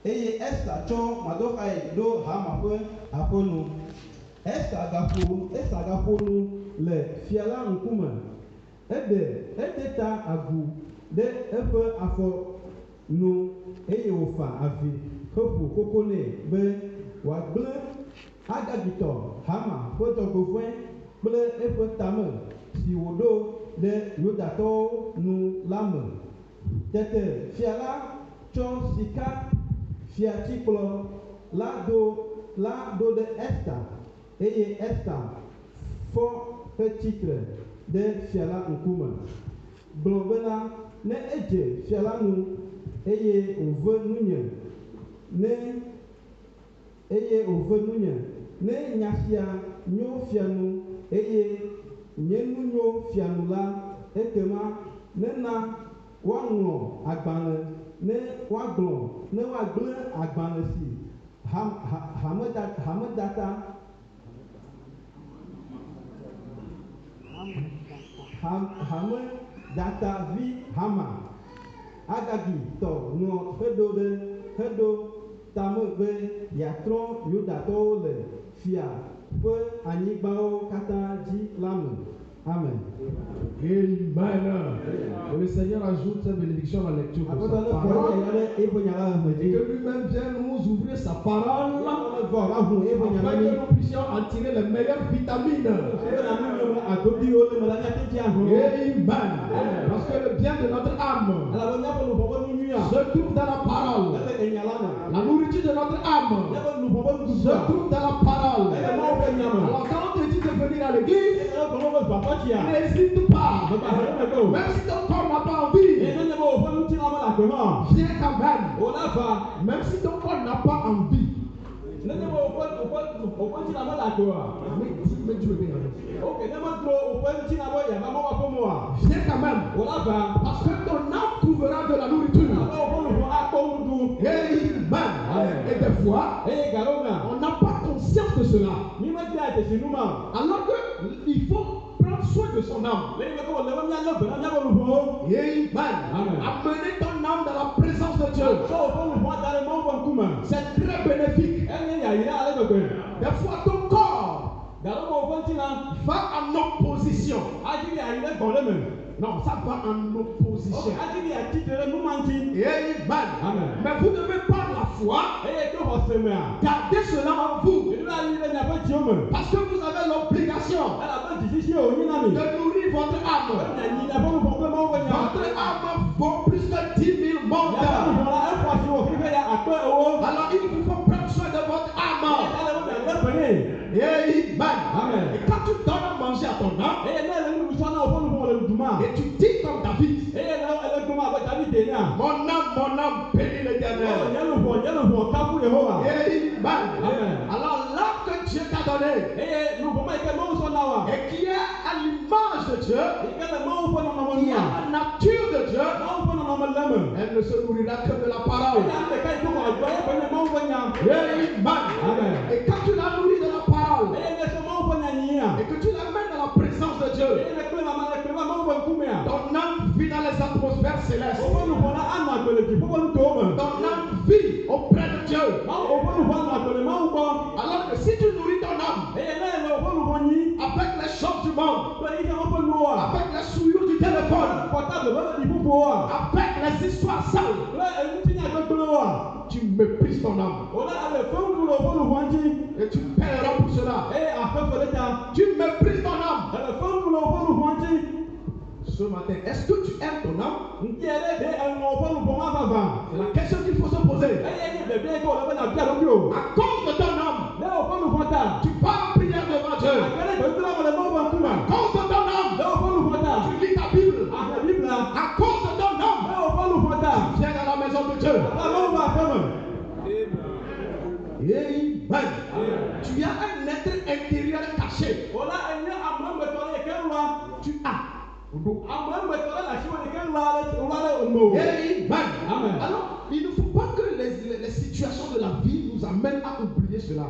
eye Esther tsɔ Mardoxai ɖo Haman ƒe aƒe nu. Esther gaƒo nu le fia la ŋkume. Eɖe ta agu ɖe eƒe afɔ nu eye wòfa avi heƒo koko nɛ be wòagblẽ Agagitɔ Haman ƒe dzɔgbevɔ̃e kple eƒe tame si wòɖo ɖe Yudatɔwo nu la me. Tete fia la tsɔ sika fiatikplɔ la do ɖe Esther eye Esther fɔ hetsitre ɖe fia la ŋkume. Gblɔ bena ne edze fia la nu eye wòve nunye ne nya sia nyo fianu eye nye nu nyo fianu la, ekema nena woaŋlɔ agbalẽ ne woagblẽ agbalẽ si Hamedata vi Haman Agagitɔ ŋlɔ heɖo tame be yeatrɔ Yudatɔwo le fia ƒe anyigbawo katã dzi la me. Amen. Amen. Que le Seigneur ajoute sa bénédiction à la lecture de sa parole. Et que lui-même vienne nous ouvrir sa parole afin que nous puissions en tirer les meilleures vitamines. Amen. Parce que le bien de notre âme se trouve dans la parole. La nourriture de notre âme se trouve dans la parole. Alors quand on te dit de venir à l'église, n'hésite pas. Même si ton corps n'a pas envie, viens quand même. Même si ton corps n'a pas envie. Mais Dieu est bien. Viens quand même. Parce que ton âme trouvera de la nourriture. Amen. Et des fois, on n'a pas conscience de cela. Alors qu'il faut prendre soin de son âme. Amener ton âme dans la présence de Dieu. C'est très bénéfique. Des fois, ton corps va en opposition. Non, ça va en opposition. Amen. Mais vous devez par la foi garder cela en vous. Parce que vous avez l'obligation de nourrir votre âme. Votre âme vaut plus que 10 000 mondes. Alors il vous faut prendre soin de votre âme. Amen. Et quand tu donnes à manger à ton âme, et tu dis comme David, mon âme bénit l'Éternel. Alors l'âme que Dieu t'a donnée, et qui est à l'image de Dieu, qui a la nature de Dieu, elle ne se nourrira que de la parole. Et quand tu la nourris de la parole, et que tu l'amènes dans la présence de Dieu, ton âme vit dans les atmosphères célestes. Ton âme vit auprès de Dieu. Alors que si tu nourris ton âme avec les choses du monde, avec les souillures du téléphone, avec les histoires sales, tu méprises ton âme. Et tu paieras pour cela. Tu méprises ton âme. Ce matin, est-ce que tu aimes ton âme? C'est la question qu'il faut se poser. À cause de ton âme, tu vas en prière devant Dieu. À cause de ton âme, tu lis ta Bible. À cause de ton âme, tu viens dans la maison de Dieu. Amen. Tu as un être intérieur caché. Tu as. Amen. Alors, il ne faut pas que les situations de la vie nous amènent à oublier cela.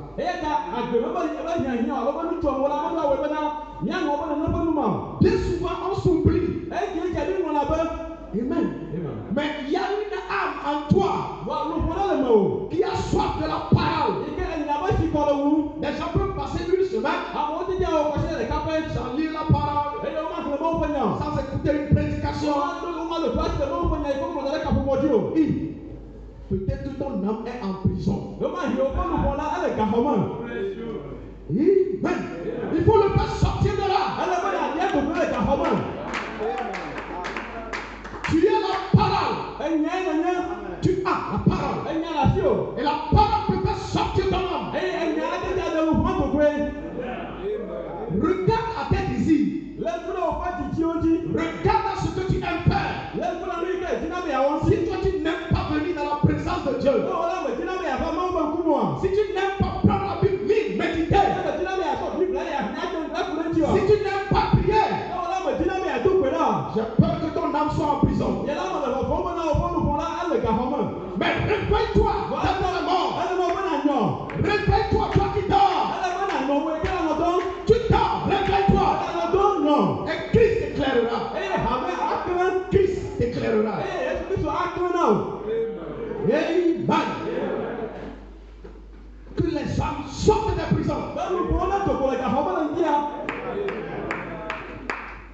Bien souvent, on s'oublie. Amen. Mais il y a une âme en toi soif de la parole. Les gens peuvent passer une semaine sans lire la parole, sans écouter une prédication. Peut-être que ton âme est en prison. Amen. Il faut le faire sortir de là. Tu es la parole. Tu as la parole. Et la parole peut faire sortir ton âme. Regarde à tes désirs. Regarde à ce que tu aimes faire. Si toi tu n'aimes pas venir dans la présence de Dieu, si tu n'aimes pas prendre la Bible, méditer, si tu n'aimes pas prier, j'ai peur que ton âme soit en prison. Mais réveille-toi, réveille-toi, toi qui dors. Tu dors, réveille-toi. Et Christ éclairera. Christ éclairera. Amen. Que les âmes sortent des prisons.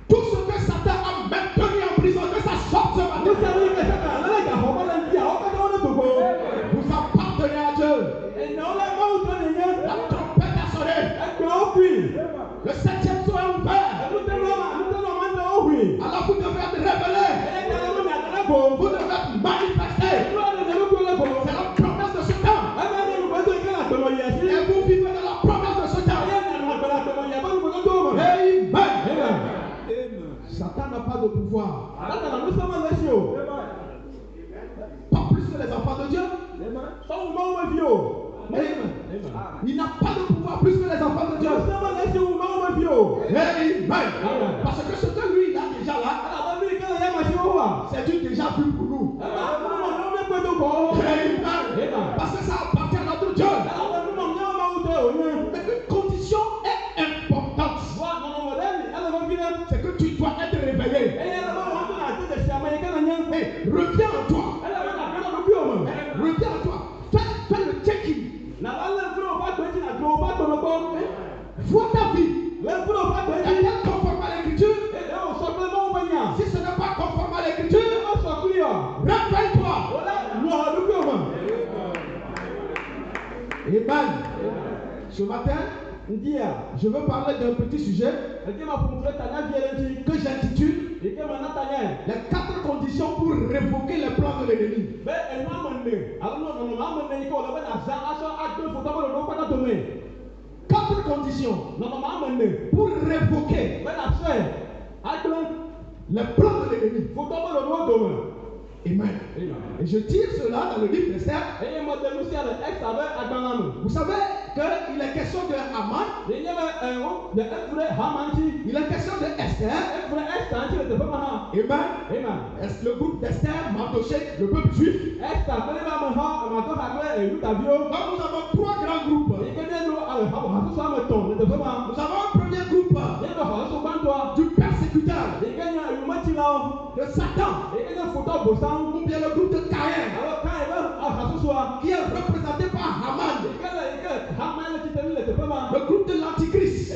Tout ce que Satan a maintenu en prison, que ça sorte ce matin. Vous appartenez à Dieu. La trompette a sonné. Le 7e soir est ouvert. Alors vous devez être révélés. Vous devez être manifestés. C'est la promesse de ce temps. Et vous vivez dans la promesse de ce temps. Amen. Satan n'a pas de pouvoir. Pas plus que les enfants de Dieu. Amen. Il n'a pas de pouvoir plus que les enfants de Dieu. Amen. Parce que ce que lui il a déjà là, c'est du déjà vu pour nous. Amen. Parce que ça appartient à notre Dieu. Mais une condition est importante. C'est que tu dois être réveillé. Et reviens en toi. Reviens en toi. Fais le check-in. Vois ta vie. Est-elle conforme à l'écriture? Si ce n'est pas conforme à l'écriture, réveille-toi. Amen. Ce matin, je veux parler d'un petit sujet que j'intitule les 4 conditions pour révoquer les plans de l'ennemi. 4 conditions pour révoquer les plans de l'ennemi. Amen. Et je tire cela dans le livre d'Esther. Vous savez qu'il est question de Haman. Il est question de Esther. Amen. Est-ce le groupe d'Esther, Mardochée, le peuple juif. Donc nous avons 3 grands groupes. Nous avons un premier groupe du persécuteur, de Satan, ou bien le groupe de Caïn, qui est représenté par Haman, le groupe de l'Antichrist,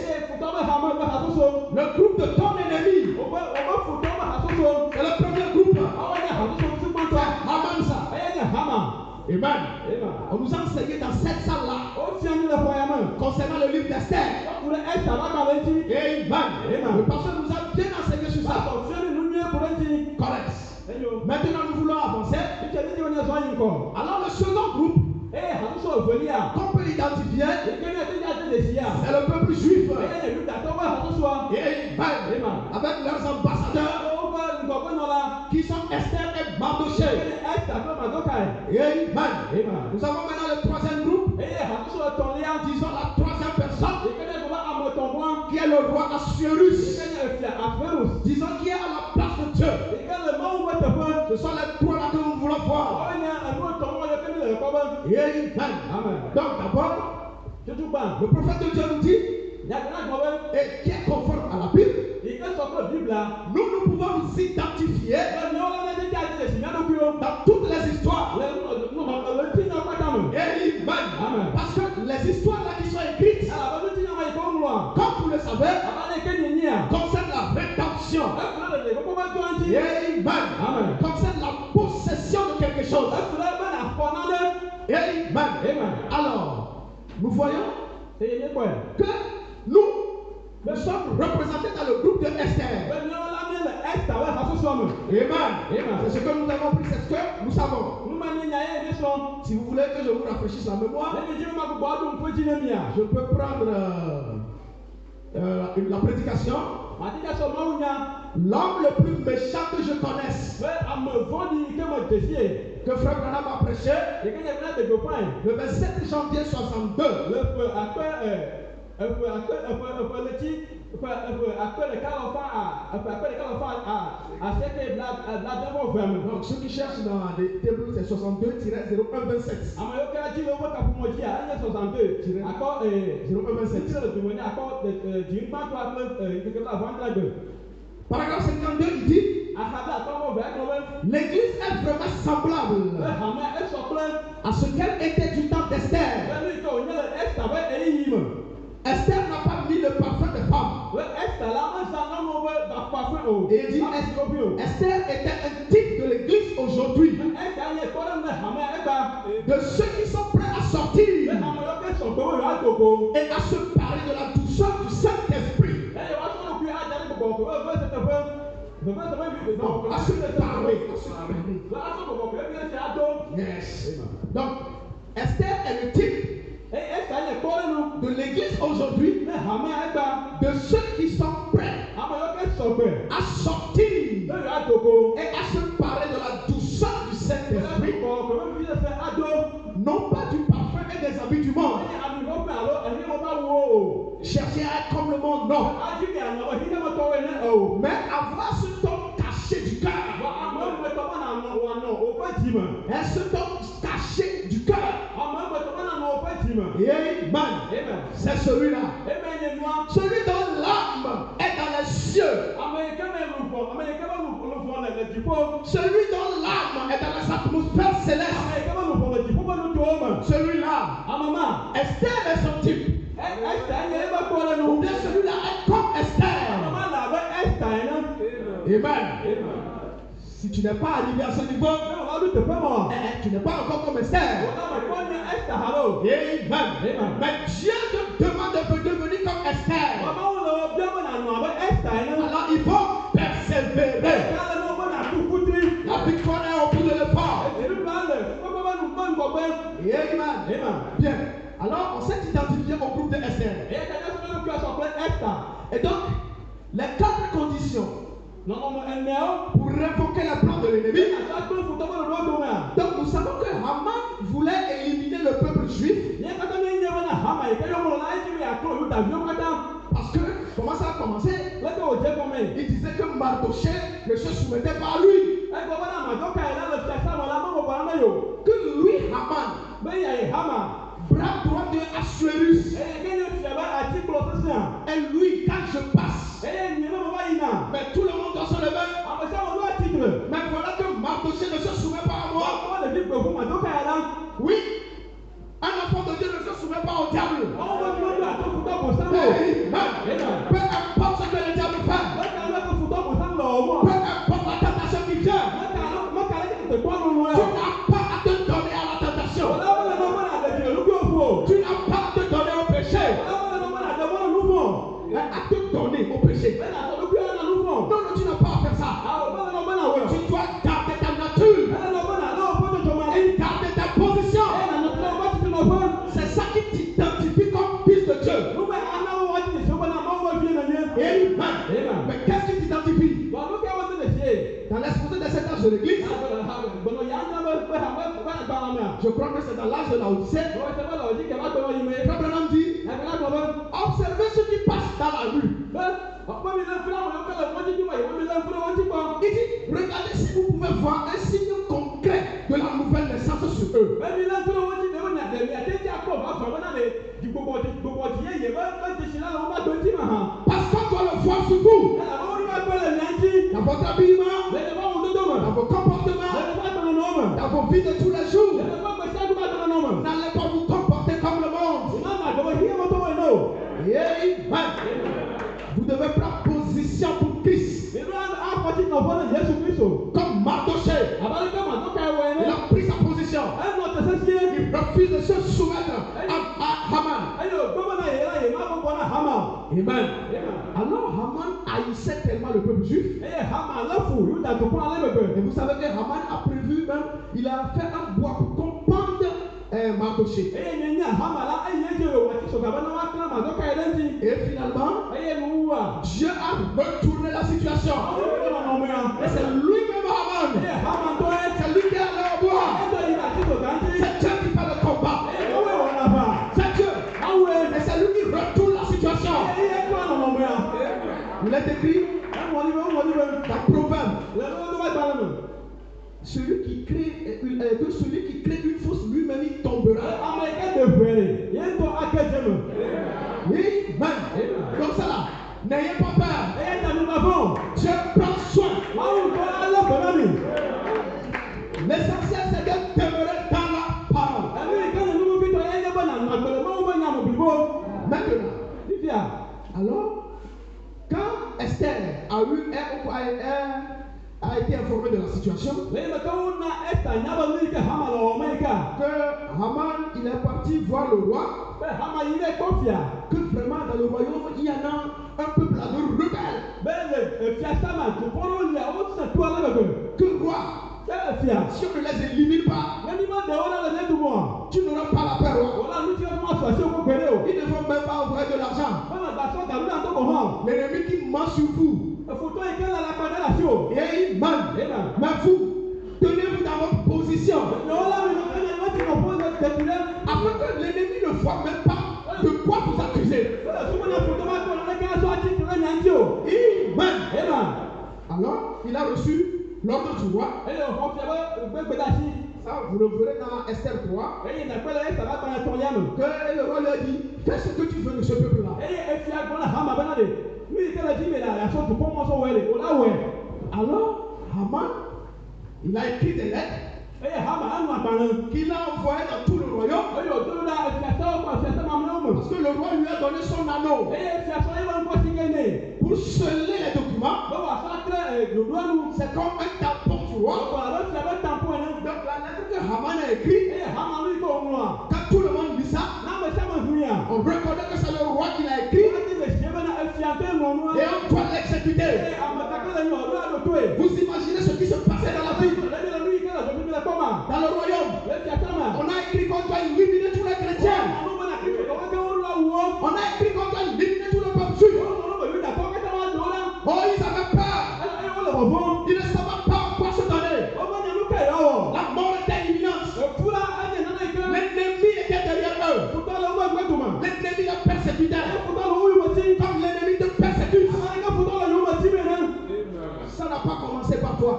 le groupe de ton ennemi. C'est le premier groupe. Haman ça. Amen. On nous a enseigné dans cette salle-là concernant le livre d'Esther. Amen. Le pasteur nous a bien enseigné sur ça. Correct. Maintenant nous voulons avancer. Alors le second groupe qu'on peut identifier, c'est le peuple juif. Avec leurs ambassadeurs qui sont Esther et Mardochée. Amen. Nous avons maintenant le 3e groupe. Disons la 3e personne, qui est le roi Assuérus. Disons qui est à la place de Dieu. Ce sont les 3 là que nous voulons voir. Amen. Donc d'abord, le prophète de Dieu nous dit, et qui est conforme à la Bible, nous pouvons nous identifier dans toutes les histoires. Amen. les histoires là qui sont écrites, comme vous le savez, concernent la rédemption. Amen. Concerne la possession de quelque chose. Amen. Alors, nous voyons que nous sommes représentés dans le groupe de Esther. Amen. C'est ce que nous avons pris, c'est ce que nous savons. Si vous voulez que je vous rafraîchisse la mémoire, je peux prendre la prédication. L'homme le plus méchant que je connaisse, que Frère Branham a prêché, le 27 janvier 62. Donc ceux qui cherchent dans les tables, c'est 62-0127. Paragraphe 52, il dit l'église est vraiment semblable à ce qu'elle était du temps d'Esther. Esther n'a pas mis le parfum de femme. Et il dit Esther était un type de l'église aujourd'hui. De ceux qui sont prêts à sortir et à se parler de la douceur du Saint-Esprit. À se parler. Yes. Donc, Esther est le type de l'église aujourd'hui, de ceux qui sont prêts à sortir et à se parler de la douceur du Saint-Esprit, non pas du parfum et des habits du monde. Chercher à être comme le monde, non. Mais avoir ce ton caché du cœur. Et ce ton caché du cœur. Amen. C'est celui-là. Celui dont l'âme est dans les cieux. Celui dont l'âme est dans les atmosphères célestes. Celui-là. Esther est son type. Ou bien celui-là est comme Esther. Amen. Si tu n'es pas arrivé à ce niveau, tu n'es pas encore comme Esther. Amen. Mais Dieu te demande de devenir comme Esther. Alors il faut persévérer. La victoire est au bout de l'effort. Amen. Bien. Alors on s'est identifié au groupe de Esther. Et donc, les 4 conditions pour révoquer la plan de l'ennemi. Donc nous savons que Haman voulait éliminer le peuple juif. Parce que, comment ça a commencé? Il disait que Mardoché ne se soumettait pas à lui. Que lui, Haman, bras droit de Assuérus. Et lui, quand je passe, mais tout le monde doit se lever. Mais voilà que Mardoché ne se soumet pas à moi. Oui, un enfant de Dieu ne se soumet pas au diable. Peu importe ce que le diable fait, peu importe la tentation qui vient, tu n'as pas à te donner à la tentation. Tu n'as pas à te donner au péché. À te donner au péché. Non, tu n'as pas à faire ça. Tu dois garder ta nature et garder ta position. C'est ça qui t'identifie comme fils de Dieu. Amen. Mais qu'est-ce qui t'identifie? Dans l'exposé des 7 âges de l'église, je crois que c'est dans l'âge de la Odyssée. Frère Branham dit, observez ceux qui passent dans la rue. Il dit, regardez si vous pouvez voir un signe concret de la nouvelle naissance sur eux. Parce qu'on doit le voir sur vous. Dans votre habillement, dans vos comportements, dans vos vies de tous les jours. N'allez pas vous comporter comme le monde. Il refuse de se soumettre à Haman. Amen. Alors Haman haïssait tellement le peuple juif. Et vous savez que Haman a prévu même, il a fait un bois pour qu'on pende Mardoché. Et finalement, Dieu a retourné la situation. Et c'est lui-même Haman. C'est lui qui est allé au bois. C'est Dieu qui fait le combat. C'est Dieu. Et c'est lui qui retourne la situation. Il est écrit dans Proverbe. Celui qui crée une fausse lui-même il tombera. Oui, man. Comme ça là, n'ayez pas peur. Dieu prend soin. L'essentiel c'est de demeurer dans la parole. Maintenant, alors, quand Esther a été informée de la situation, que Haman il est parti voir le roi, que vraiment dans le royaume il y en a un peuple de rebelles, que le roi, si on ne les élimine pas, tu n'auras pas la paix. Ils ne vont même pas envoyer de l'argent. L'ennemi qui marche sur vous, et il manque. Mais vous, tenez-vous dans votre position, afin que l'ennemi ne voit même pas de quoi vous accuser. Alors, il a reçu l'ordre du roi. Ça, vous le verrez dans Esther 3. Que le roi lui a dit, fais ce que tu veux de ce peuple-là. Alors, Haman, il a écrit des lettres qu'il a envoyées dans tout le royaume. Parce que le roi lui a donné son anneau pour sceller les documents. C'est comme un tampon, tu vois. Donc la lettre que Haman a écrite, quand tout le monde lit ça, on reconnaît que c'est le roi qui l'a écrit. Et on doit l'exécuter. Vous imaginez ce qui se passait dans la ville, dans le royaume. On a écrit qu'on doit éliminer tous les chrétiens. On a écrit qu'on doit éliminer tous les peuples juifs. Oh, ils avaient peur. Ils ne savaient pas quoi se donner. La mort était imminente. L'ennemi était derrière eux. L'ennemi les persécutait. Comme l'ennemi te persécute. Ça n'a pas commencé par toi.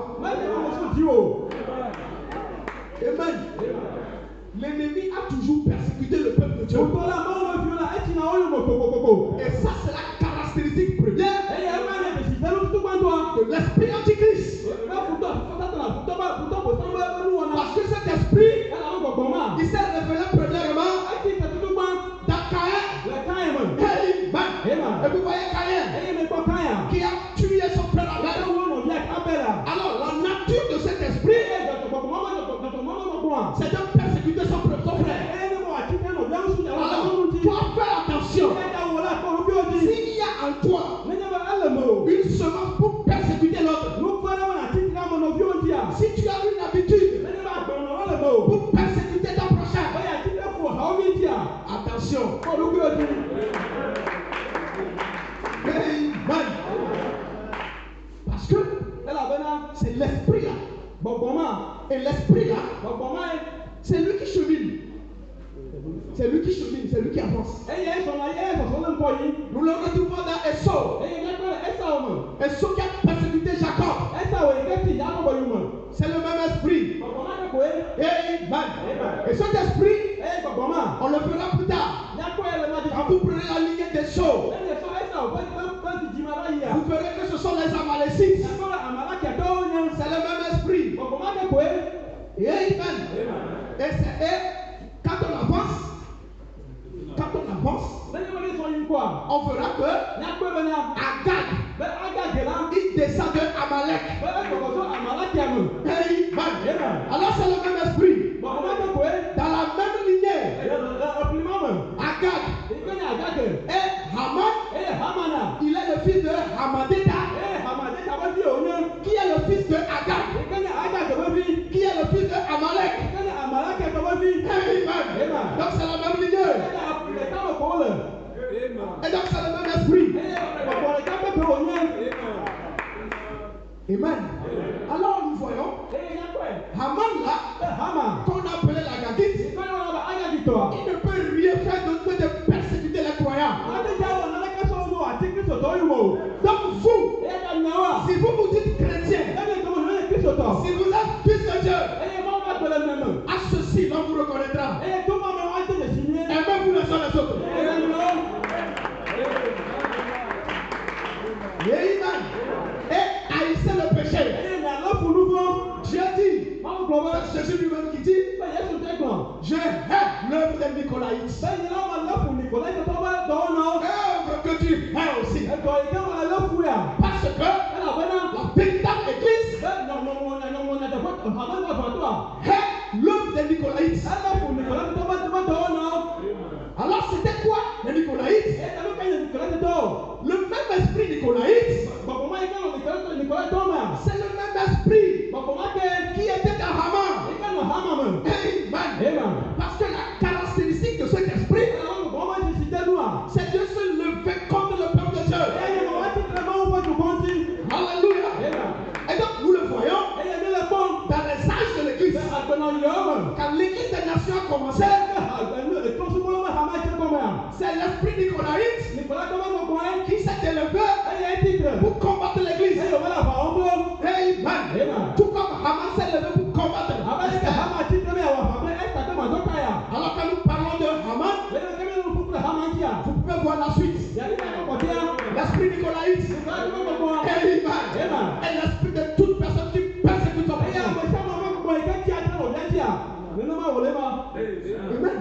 Amen. L'ennemi a toujours persécuté le peuple de Dieu. Et ça, c'est la caractéristique première de l'esprit antichrist. Parce que cet esprit, il s'est révélé premièrement dans Caïn. Et vous voyez Caïn qui a tué son frère Abel. Alors, la nature de cet esprit, c'est de persécuter son frère. Alors, tu dois faire attention. S'il y a en toi une semence pour persécuter l'autre, si tu as une habitude pour persécuter ton prochain, attention. Parce que c'est l'esprit là. Et l'esprit là, c'est lui qui chemine. C'est lui qui chemine, c'est lui qui avance. Nous le retrouvons dans Esau. Esau qui a persécuté Jacob. C'est le même esprit. Et cet esprit, on le verra plus tard. Quand vous prenez la lignée des Esau, vous verrez que ce sont les Amalécites. C'est le même esprit. Et quand on avance, on verra que Agag, il descend de Amalek. Alors c'est le même esprit. ne peut rien faire d'autre que de persécuter les croyants. Donc vous, si vous vous dites chrétien, si vous êtes fils de Dieu, à ceci l'on vous reconnaîtra. Aimez-vous les uns les autres. Amen. Et haïssez le péché. Dieu dit, c'est Jésus lui-même qui dit, je hais l'œuvre des Nicolaïtes. Œuvre que tu hais aussi. Parce que la véritable église hait l'œuvre des Nicolaïtes. Alors c'était quoi les Nicolaïtes? Le même esprit Nicolaïte, c'est le même esprit qui était dans Haman. Amen. Parce que la caractéristique de cet esprit, c'est de se lever contre le peuple de Dieu. Alléluia. Et donc nous le voyons dans les âges de l'église. Quand l'église des nations a commencé, c'est l'esprit nicolaïte qui s'est élevé pour combattre l'église. Amen. Tout comme Haman s'est élevé pour combattre. Alors que nous parlons de Haman, vous pouvez voir la suite. L'esprit nicolaïte. Amen. Et l'esprit de toute personne qui persécute son prochain. Amen.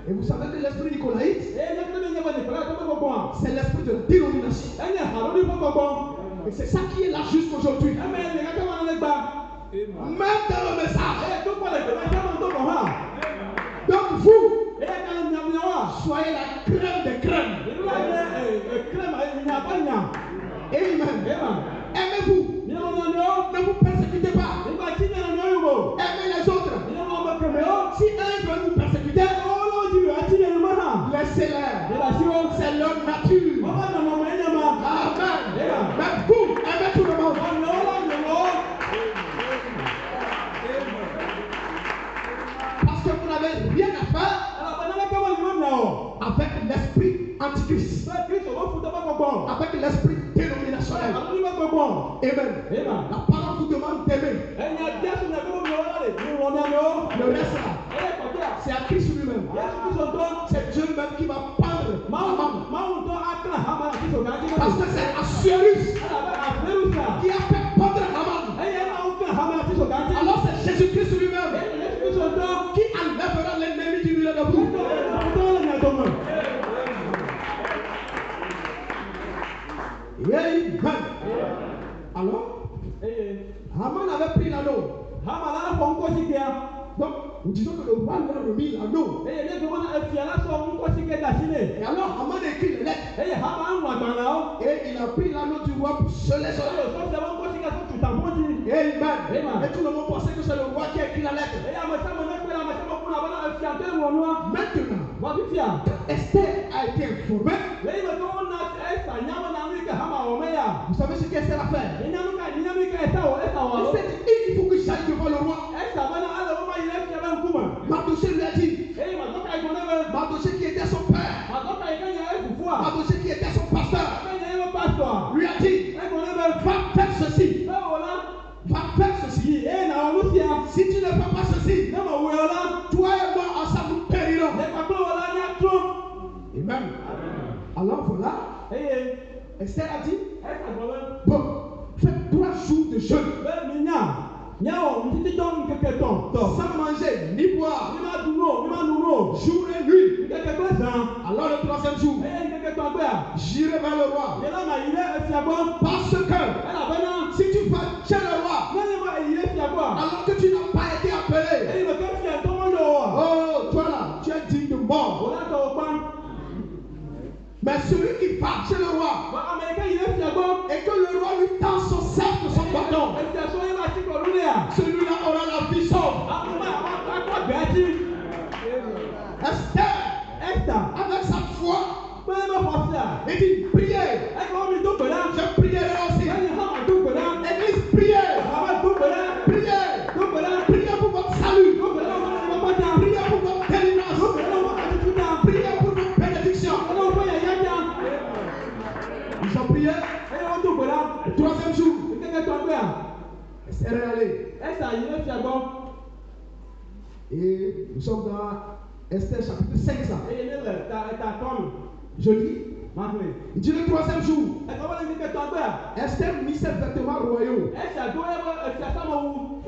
Et vous savez que l'esprit nicolaïte, c'est l'esprit de dénomination. Et c'est ça qui est là jusqu'aujourd'hui. Même dans le message. Donc vous, soyez la crème des crèmes. Amen. Aimez-vous. Ne vous persécutez pas. Aimez les autres. Si eux veulent vous persécuter, laissez-les. C'est leur nature. Amen. Mais vous, aimez tout le monde. Parce que vous n'avez rien à faire avec l'esprit antichrist. Avec l'esprit dénominationnel. Amen. La parole vous demande d'aimer. Le reste là, c'est à Christ lui-même. C'est Dieu même qui va pendre Haman. Parce que c'est Assuérus qui a fait pendre Haman. Alors c'est Jésus-Christ lui-même qui enlèvera l'ennemi du milieu de vous. Amen. Alors, Haman avait pris l'anneau. Donc, nous disons que le roi lui a remis l'anneau. Et alors, Haman écrit les lettres. Et il a pris l'anneau du roi pour sceller son œuvre. Amen. Et tout le monde pensait que c'est le roi qui a écrit la lettre. Maintenant, Esther a été informée. Vous savez ce qu'Esther a fait? Esther dit, il faut que j'aille devant le roi. Mardochée lui a dit, Mardochée qui était son père, Mardochée qui était son pasteur, lui a dit, va faire ceci. Va faire ceci. Si tu ne fais pas ceci, toi et moi ensemble nous périrons. Amen. Alors voilà, Esther a dit, bon, faites 3 jours de jeûne. Sans manger ni boire, jour et nuit. Alors le 3e jour, j'irai vers le roi. Parce que si tu vas chez le roi, alors que tu n'as pas été appelé, oh, toi là, tu es digne de mort. Mais celui qui va chez le roi et que le roi lui tend son sceptre, son bâton, celui-là aura la vie sauve. Esther, avec sa foi, il dit priez. Je prierai aussi. Église, priez. Priez. Priez pour votre salut. Priez pour votre délivrance. Esther est allée. Et nous sommes dans Esther chapitre 5. Je lis. Il dit le 3e jour, Esther mit ses vêtements royaux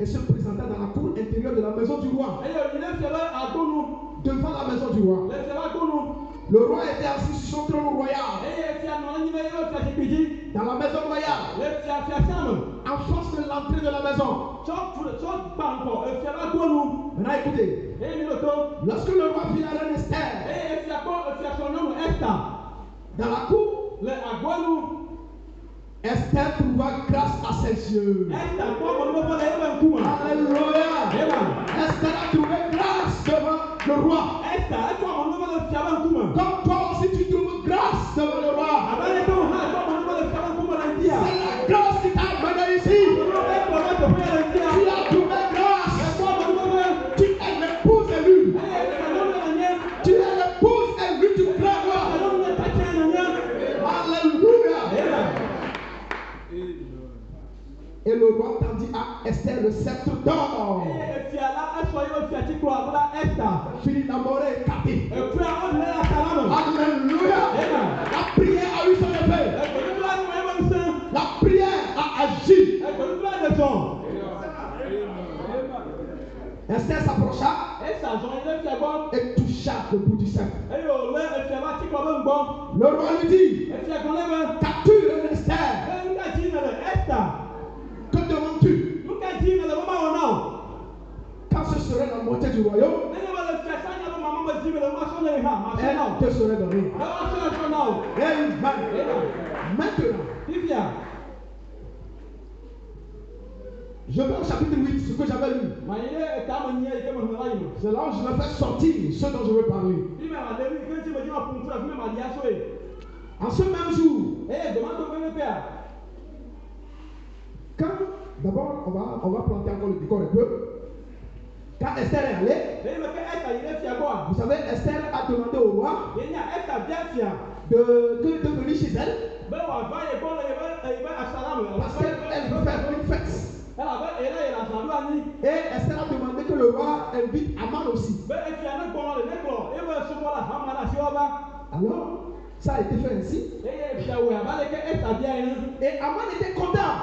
et se présenta dans la cour intérieure de la maison du roi. Devant la maison du roi. Le roi était assis sur son trône royal. Dans la maison royale. En face de l'entrée de la maison. Maintenant écoutez. Lorsque le roi vit la reine Esther dans la cour, Esther trouva grâce à ses yeux. Alléluia. Esther a trouvé grâce devant le roi. Comme toi aussi tu trouves grâce devant le roi. C'est la grâce qui t'a amené ici. Tu as trouvé grâce. Tu es l'épouse élue. Tu es l'épouse élue du grand roi. Alléluia. Et le roi tendit à Esther le sceptre d'or. Fini d'amoré et capé. Alléluia. La prière a eu son effet. La prière a agi. Esther s'approcha et toucha le bout du sceptre. Le roi lui dit: qu'as-tu, reine Esther? Que demandes-tu? Quand ce serait la moitié du royaume, elle te serait donnée. Amen. Maintenant, je vais au chapitre 8, ce que j'avais lu. C'est là où je vais faire sortir ce dont je veux parler. En ce même jour, quand d'abord on va planter encore le décor un peu. Quand Esther est allée, vous savez, Esther a demandé au roi de venir chez elle. Parce qu'elle veut faire une fête. Et Esther a demandé que le roi invite Aman aussi. Alors, ça a été fait ainsi. Et Aman était content.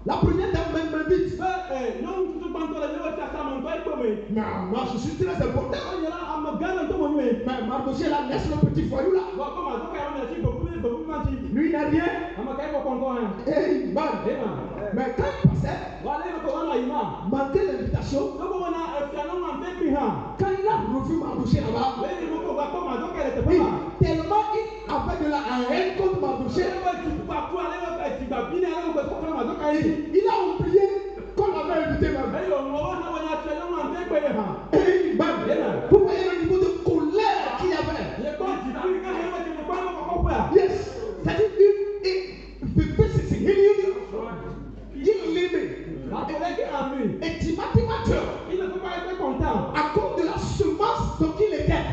La première dame même m'invite. Mais moi je suis très important. Mais Mardoché là laisse le petit voyou là. Lui n'a rien. Et il bat. Mais quand il passait, malgré l'invitation, quand il a revu Mardoché là-bas, tellement il avait de la haine contre Mardoché, il a oublié qu'on l'avait invité même. Et il bat. Vous voyez le niveau de colère qu'il y avait. Yes. C'est-à-dire et Timothy, il ne peut pas être content à cause de la semence dont il était.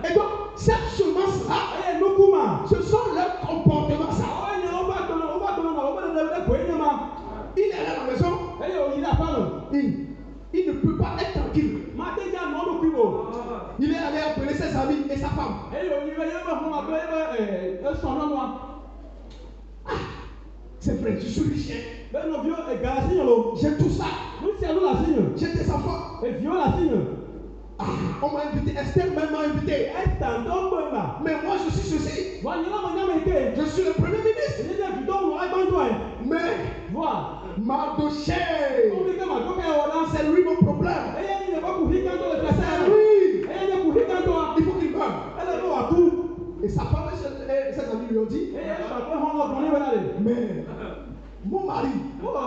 Et donc, cette semence-là, ce sont leurs comportements. Il est à la maison. Il ne peut pas être tranquille. Il est allé appeler ses amis et sa femme. C'est vrai, je suis riche. J'ai tout ça. J'ai des enfants. On m'a invité, Esther même m'a invité. Mais moi je suis ceci. Je suis le premier ministre. Mais Mardoché, c'est lui mon problème. C'est lui. Il faut qu'il meure. Et sa femme et ses amis lui ont dit: mais mon mari, voilà,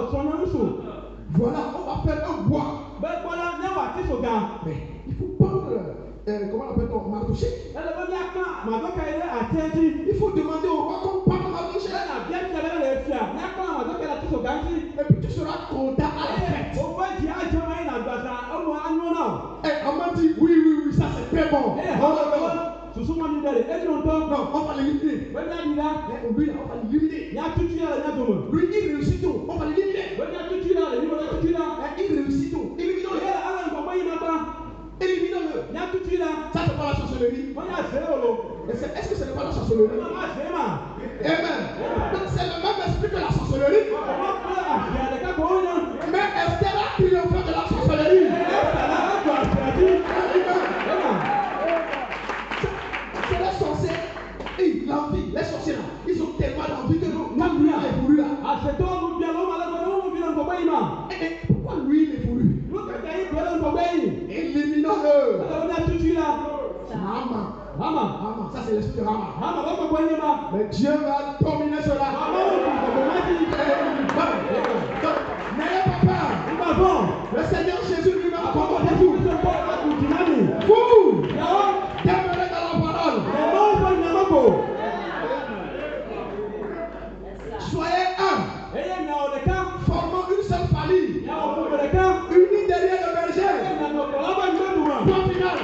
on va faire un bois. Mais il faut prendre, comment on appelle Mardoché. Il faut demander au roi qu'on parle Mardoché. Et puis tu seras content à la fête. Et on m'a dit: oui, ça c'est très bon. Non, on va l'éliminer. Lui, on va l'éliminer. Lui, il réussit tout. On va l'éliminer. Il réussit tout. Éliminons-le. Éliminons-le. Ça, c'est pas la sorcellerie. Est-ce que ce n'est pas la sorcellerie? Amen. Donc, c'est le même esprit que la sorcellerie. Mais Esther a triomphé de la sorcellerie. C'est les sorciers. L'envie, les sorciers là, ils ont tellement d'envie que nous, quand lui a évolué là. Et pourquoi lui il évolue? Éliminons-le. Haman, ça c'est l'esprit de Haman. Mais Dieu va dominer cela. N'ayez pas peur. Le Seigneur Jésus lui va accompagner vous. Vous demeurez dans la parole. Soyez un. Formons une seule famille. Unis derrière le berger. Point final.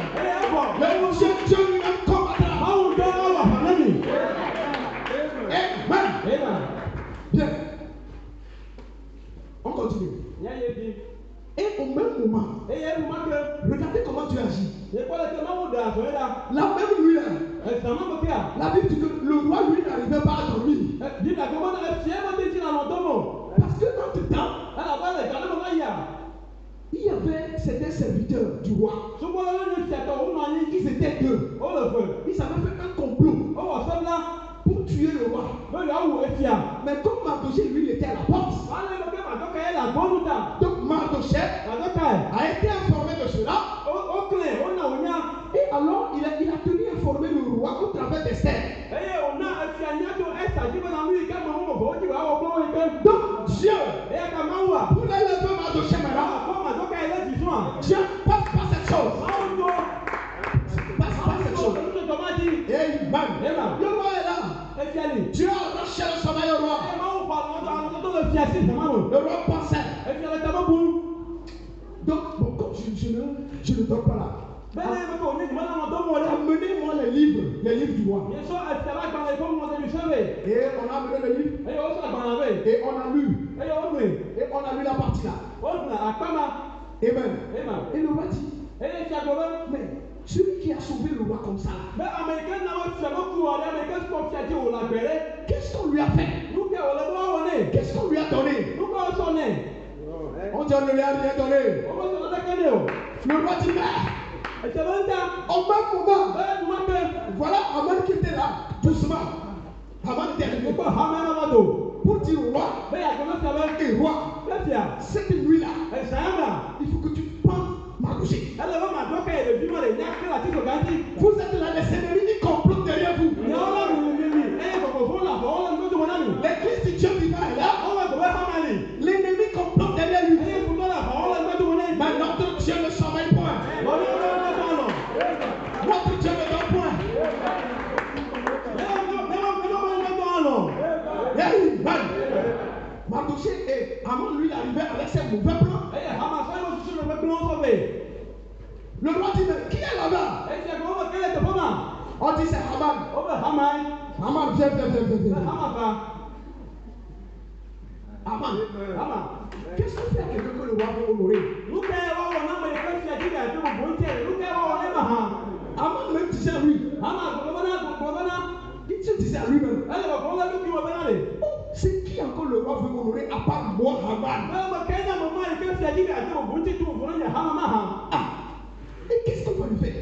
Le Dieu lui-même combattra. Amen. Bien. On continue. Et au même moment, regardez comment Dieu agit. La même nuit, la Bible dit que le roi lui n'arrivait pas à dormir. Parce que entre-temps, il y avait certains serviteurs du roi. Ils étaient deux. Ils avaient fait un complot pour tuer le roi. Mais comme Mardochée, lui, il était à la porte. Donc Mardochée a été informé de cela. Et alors, il a tenu informer le roi au travers d'Esther. Donc Dieu, pour l'élever Mardochée maintenant, Dieu passe par cette chose. Amen. Le roi est là. Dieu a arraché le sommeil au roi. Le roi pensait. Donc, bon, comme je ne dors pas là. Amenez-moi les livres du roi. Et on a amené le livre. Et on a lu. Et on a lu la partie là. Amen. Et le roi dit, mais celui qui a sauvé le roi comme ça, qu'est-ce qu'on lui a fait? Qu'est-ce qu'on lui a donné? On dit on ne lui a rien donné. Le roi dit, mais au même moment, voilà Haman qui était là, doucement. Haman était arrivé pour dire au roi, et roi, cette nuit-là, il faut que tu penses Mardochée. Vous êtes là, les ennemis, ils complotent derrière vous. L'église du Dieu vivant est là. L'ennemi complote derrière lui. Mais notre Dieu ne sommeille point. Notre Dieu ne dort point. Mardochée et Haman, lui, il arrivait avec ses mauvais plans. Le roi dit, mais qui est là-bas? On dit, c'est Haman. Haman, viens. Haman. Qu'est-ce que fait quelqu'un que le roi veut honorer? Haman même disait à lui. Il se disait à lui-même. Oh, c'est qui encore le roi veut honorer à part moi, Haman? Et qu'est-ce qu'on va lui faire?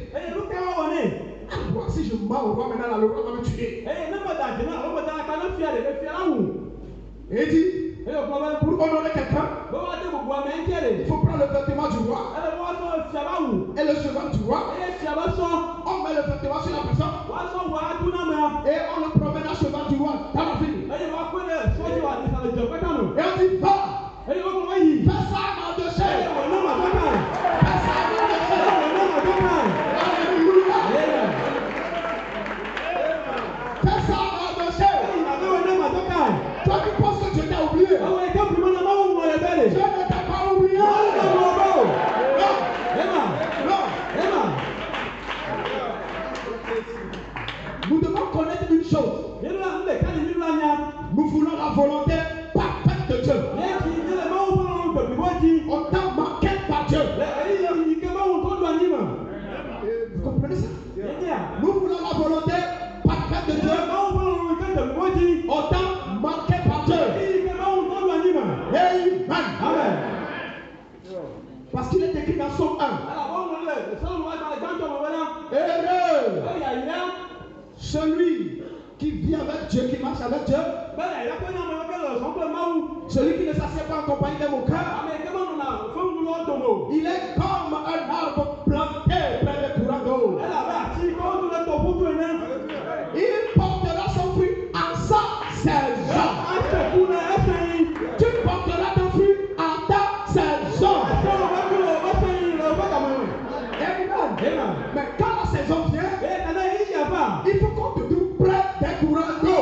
Alors, si je mens au roi maintenant, le roi va me tuer. Et il dit, pour honorer quelqu'un, il faut prendre le vêtement du roi et le cheval du roi. On met le vêtement sur la personne et on le promène à cheval du roi dans la ville. Et on dit, va, fais ça à Mardochée. Fais ça à Mardochée. Alléluia. Fais ça à Mardochée. Toi qui penses que Dieu t'a oublié. Dieu ne t'a pas oublié. Non. Celui qui vit avec Dieu, qui marche avec Dieu. Celui qui ne s'assied pas en compagnie des moqueurs. Il est comme un arbre planté près des courants d'eau. Il portera son fruit en sa saison. Tu porteras ton fruit en ta saison. Amen. Mais quand la saison vient, il faut qu'on te trouve près des courants d'eau.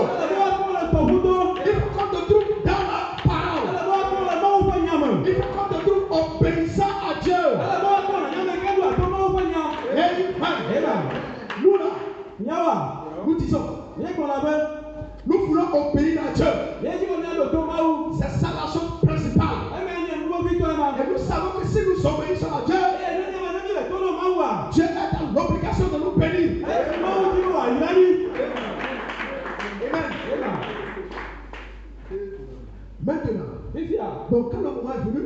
Il faut qu'on te trouve dans la parole. Il faut qu'on te trouve obéissant à Dieu. Amen. Nous là, nous disons, nous voulons obéir à Dieu. C'est ça la chose principale. Et nous savons que si nous obéissons à Dieu, Dieu est dans l'obligation de nous bénir. Amen. Maintenant, donc quand le moment est venu,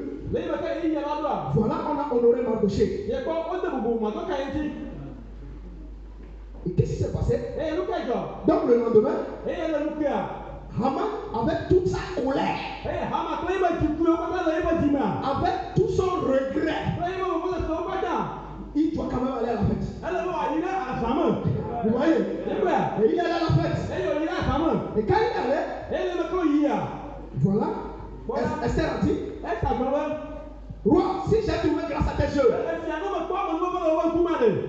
voilà, on a honoré Mardoché. Et qu'est-ce qui s'est passé? Donc le lendemain, Haman, avec toute sa colère, avec tout son regret, il doit quand même aller à la fête. Vous voyez? Et il allait à la fête. Et quand il allait, voilà, Esther a dit, roi, si j'ai trouvé grâce à tes yeux.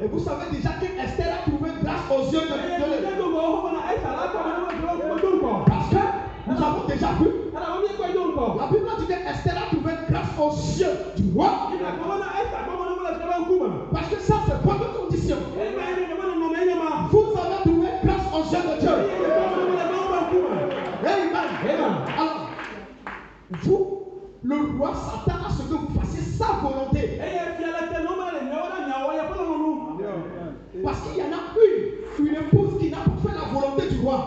Et vous savez déjà que Esther a trouvé grâce aux yeux de Dieu. Parce que nous avons déjà vu. La Bible dit que Esther a trouvé grâce aux yeux du roi. Parce que ça, c'est votre condition. Vous avez trouvé grâce aux yeux de Dieu. Amen. Alors, vous, le roi s'attend à ce que vous fassiez sa volonté. Parce qu'il y en a une épouse qui n'a pas fait la volonté du roi.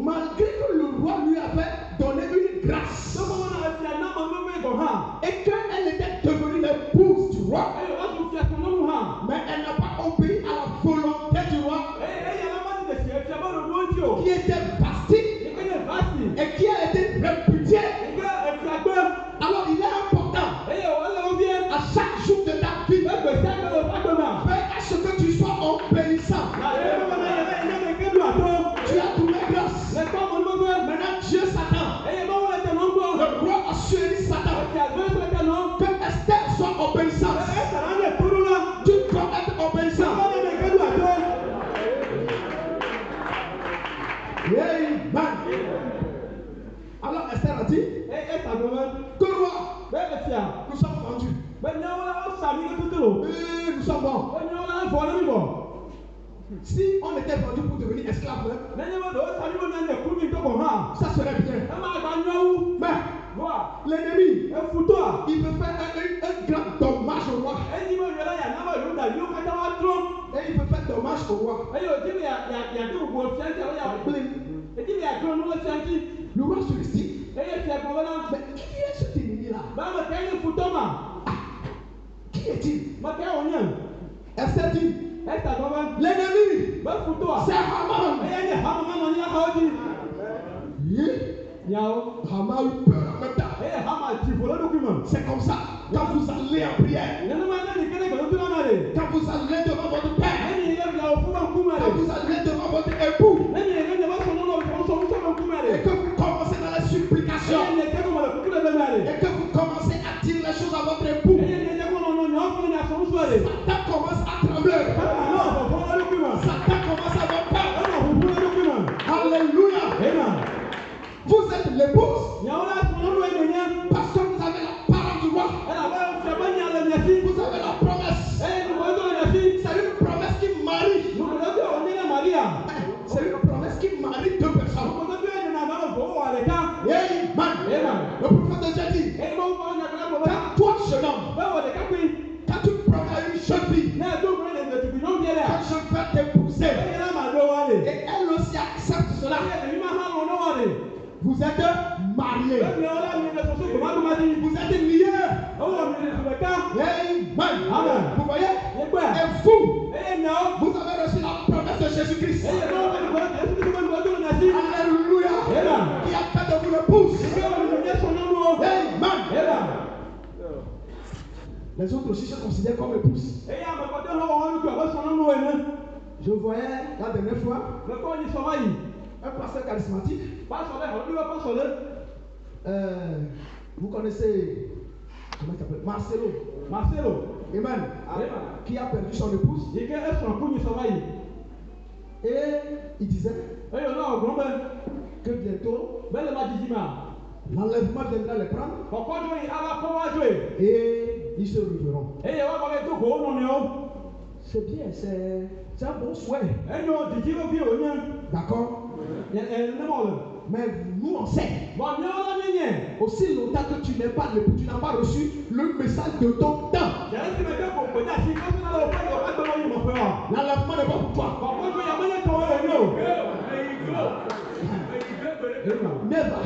Malgré que le roi lui avait donné une grâce et qu'elle était devenue l'épouse du roi, mais elle n'a pas obéi à la volonté du roi qui était bastide et qui a été répudié. Alors il est important à chaque jour de ta vie, fais à ce que tu sois obéissant. Tu as trouvé grâce. Maintenant Dieu s'attend. Le roi a suivi Satan que Esther soit obéissante. Tu dois être obéissant. Amen. Alors Esther a dit que le roi, nous sommes vendus. Nous sommes bons. Si on était vendu pour devenir esclave, ça serait bien. Mais l'ennemi, il veut faire un grand dommage au roi. Et il veut faire dommage au roi. Le roi se dit, mais qui est cet ennemi-là? Qui est-il? Esther dit, l'ennemi, c'est Haman. Haman a eu peur en même temps. C'est comme ça. Quand vous allez en prière, quand vous allez devant votre père, quand vous allez devant votre époux, et que vous commencez dans la supplication, et que vous commencez à dire les choses à votre époux, Satan commence à trembler. Satan commence à avoir peur. Alléluia. Vous êtes l'épouse parce que vous avez la parole du roi. Vous avez la promesse. C'est une promesse qui marie. C'est une promesse qui marie deux personnes. Amen. Le prophète de Dieu dit, quand toi jeune homme, quand tu promets une jeune fille, quand je vais t'épouser, et elle aussi accepte cela, vous êtes mariés. Vous êtes liés. Amen. Vous voyez Jésus-Christ. Alléluia. Qui a fait de vous l'épouse. Amen. Les autres aussi se considèrent comme épouses. Je voyais la dernière fois un pasteur charismatique. Vous connaissez, comment il s'appelle? Marcelo. Amen. Qui a perdu son épouse. Et il disait que bientôt l'enlèvement viendra les prendre et ils se reverront. C'est bien, c'est un bon souhait. D'accord? Mais nous on sait. Aussi longtemps que tu n'es pas l'époux, tu n'as pas reçu le message de ton temps. L'enlèvement n'est pas pour toi. Never.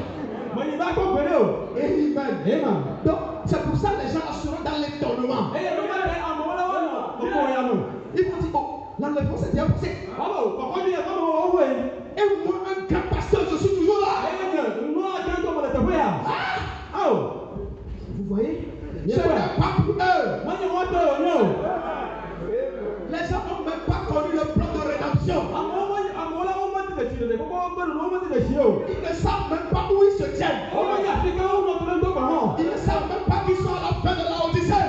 Amen. Donc, c'est pour ça que les gens seront dans l'étonnement. Ils vont dire, oh, l'enlèvement s'est bien passé. Et moi, un grand pasteur, je suis toujours là. Vous voyez? Je n'ai pas pour eux. Les gens n'ont même pas connu le plan de rédemption. Ils ne savent même pas où ils se tiennent. Ils ne savent même pas qu'ils sont à la fin de la Odyssée.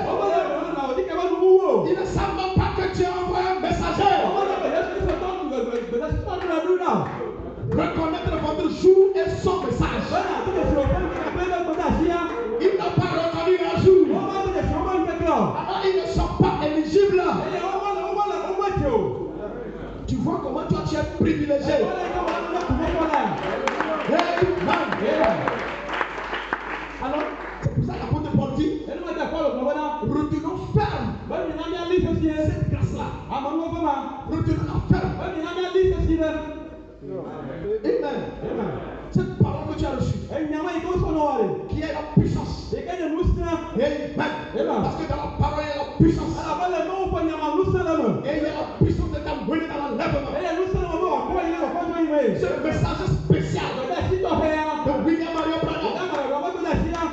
Ils ne savent même pas que tu as envoyé un messager. Reconnaître votre jour et son message. Ils n'ont pas reconnu leur jour. Alors ils ne sont pas éligibles. Tu vois comment toi tu es privilégié. Alors, c'est pour ça l'apôtre Paul dit, retenons ferme cette grâce-là. Retenons-la ferme. Amen. Cette parole que tu as reçue, qui est la puissance. Amen. Parce que dans la parole, il y a la puissance. Et il y a la puissance de t'amener dans l'enlèvement. Ce message spécial de William Mario Branham,